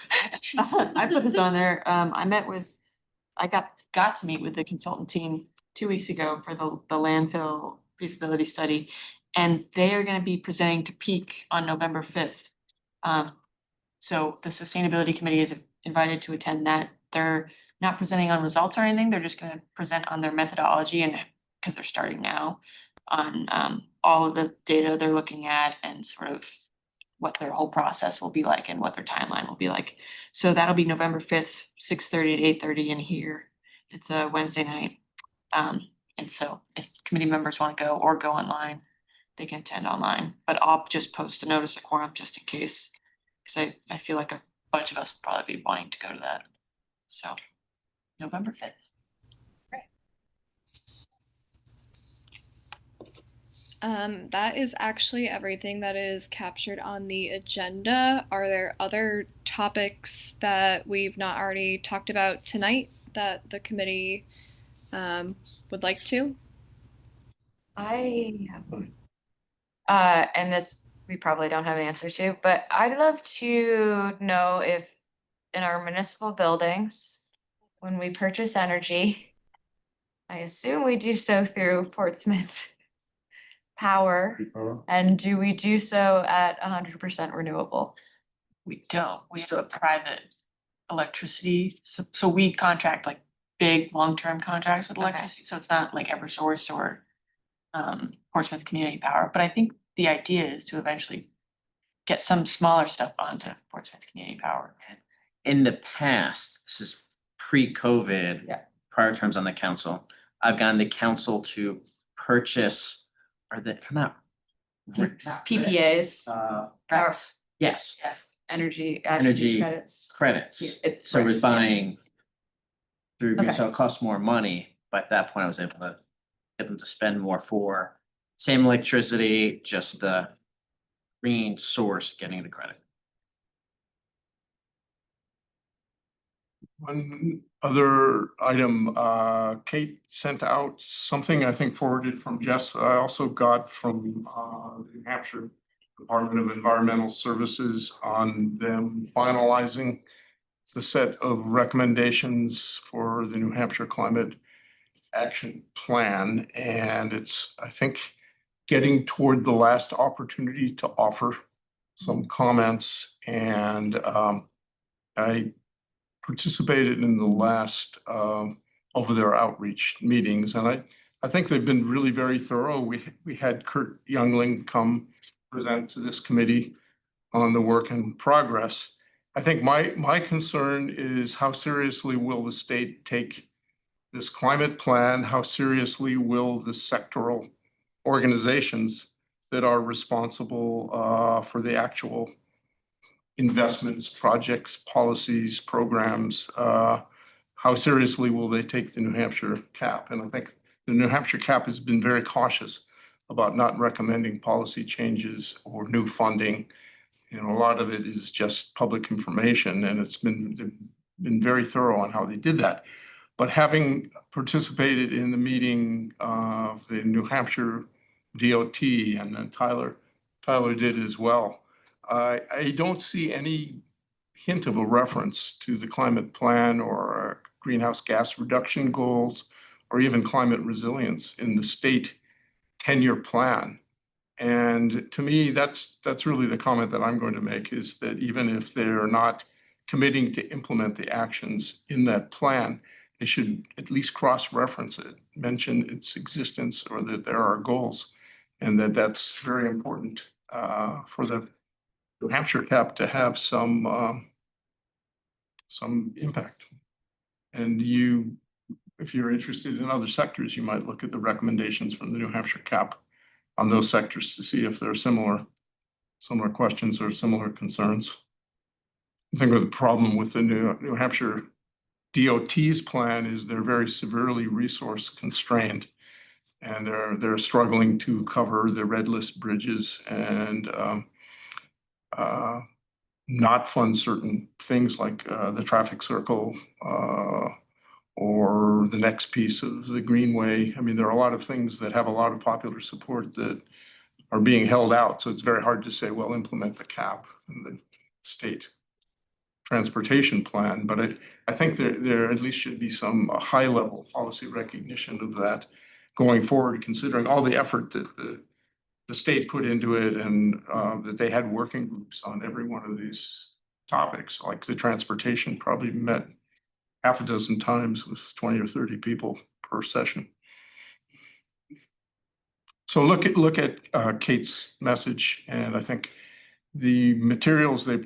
I put this on there. I got to meet with the consultant team 2 weeks ago for the landfill feasibility study. And they are gonna be presenting to Peak on November 5th. So the sustainability committee is invited to attend that. They're not presenting on results or anything. They're just gonna present on their methodology and because they're starting now on all of the data they're looking at and sort of what their whole process will be like and what their timeline will be like. So that'll be November 5th, 6:30 to 8:30 in here. It's a Wednesday night. And so if committee members want to go or go online, they can attend online, but I'll just post a notice of quorum just in case. Cause I feel like a bunch of us will probably be wanting to go to that. So November 5th. That is actually everything that is captured on the agenda. Are there other topics that we've not already talked about tonight that the committee would like to? I have and this we probably don't have an answer to, but I'd love to know if in our municipal buildings, when we purchase energy, I assume we do so through Portsmouth Power, and do we do so at 100% renewable? We don't, we have a private electricity, so we contract like big long-term contracts with Okay. electricity, so it's not like Eversource or Portsmouth Community Power, but I think the idea is to eventually get some smaller stuff onto Portsmouth Community Power. In the past, this is pre-COVID. Yeah. Prior terms on the council, I've gotten the council to purchase, not. PPAs, Rex. Yes, energy Energy credits. credits. Yeah, it's So we're Rex, yeah. buying through, Okay. so it costs more money, but at that point I was able to get them to spend more for same electricity, just the green source getting the credit. One other item, Kate sent out something I think forwarded from Jess. I also got from the New Hampshire Department of Environmental Services on them finalizing the set of recommendations for the New Hampshire Climate Action Plan. And it's, I think, getting toward the last opportunity to offer some comments. And I participated in the last over their outreach meetings, and I think they've been really very thorough. We had Kurt Youngling come present to this committee on the work in progress. I think my concern is how seriously will the state take this climate plan? How seriously will the sectoral organizations that are responsible for the actual investments, projects, policies, programs. How seriously will they take the New Hampshire cap? And I think the New Hampshire cap has been very cautious about not recommending policy changes or new funding. You know, a lot of it is just public information, and they've been very thorough on how they did that. But having participated in the meeting of the New Hampshire DOT, and then Tyler did as well, I don't see any hint of a reference to the climate plan or greenhouse gas reduction goals or even climate resilience in the state 10-year plan. And to me, that's really the comment that I'm going to make, is that even if they're not committing to implement the actions in that plan, they should at least cross-reference it, mention its existence, or that there are goals, and that's very important for the New Hampshire cap to have some impact. And if you're interested in other sectors, you might look at the recommendations from the New Hampshire cap on those sectors to see if there are similar questions or similar concerns. I think the problem with the New Hampshire DOT's plan is they're very severely resource constrained, and they're struggling to cover the red list bridges and not fund certain things like the traffic circle or the next piece of the Greenway. I mean, there are a lot of things that have a lot of popular support that are being held out. So it's very hard to say, well, implement the cap in the state transportation plan. But I think there at least should be some high level policy recognition of that going forward, considering all the effort that the state put into it, and that they had working groups on every one of these topics. Like the transportation probably met half a dozen times with 20 or 30 people per session. So look at Kate's message, and I think the materials they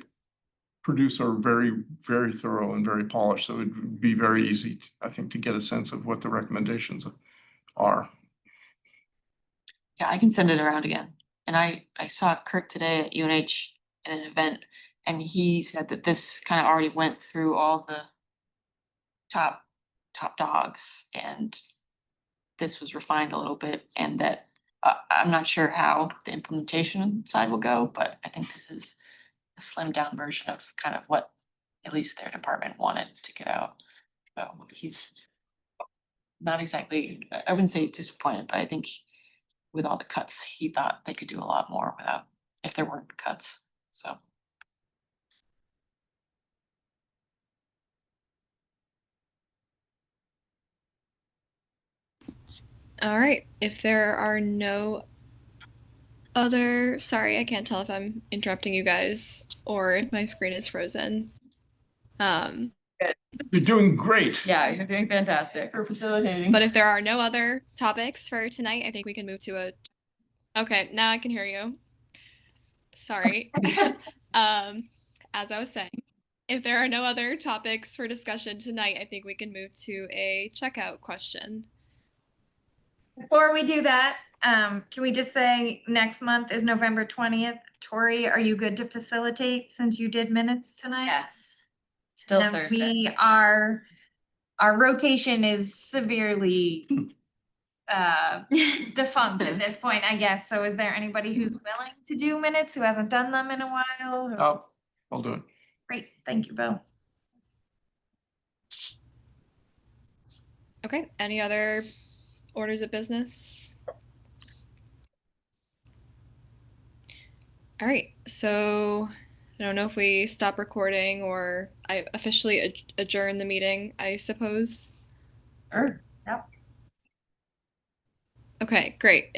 produce are very, very thorough and very polished. So it would be very easy, I think, to get a sense of what the recommendations are. Yeah, I can send it around again. And I saw Kurt today at UNH at an event, and he said that this kind of already went through all the top dogs, and this was refined a little bit, and that I'm not sure how the implementation side will go, but I think this is a slimmed down version of kind of what at least their department wanted to get out. So he's not exactly, I wouldn't say he's disappointed, but I think with all the cuts, he thought they could do a lot more without, if there weren't cuts, so. All right, if there are no other, sorry, I can't tell if I'm interrupting you guys or if my screen is frozen. You're doing great. Yeah, you're doing fantastic. For facilitating. But if there are no other topics for tonight, I think we can move to okay, now I can hear you. Sorry. As I was saying, if there are no other topics for discussion tonight, I think we can move to a checkout question. Before we do that, can we just say next month is November 20th? Tori, are you good to facilitate since you did minutes tonight? Yes. Still And Thursday. our rotation is severely defunct at this point, I guess. So is there anybody who's willing to do minutes who hasn't done them in a while? I'll do it. Great, thank you, Bill. Okay, any other orders of business? All right, so I don't know if we stop recording or I officially adjourn the meeting, I suppose. Sure. Yep. Okay, great.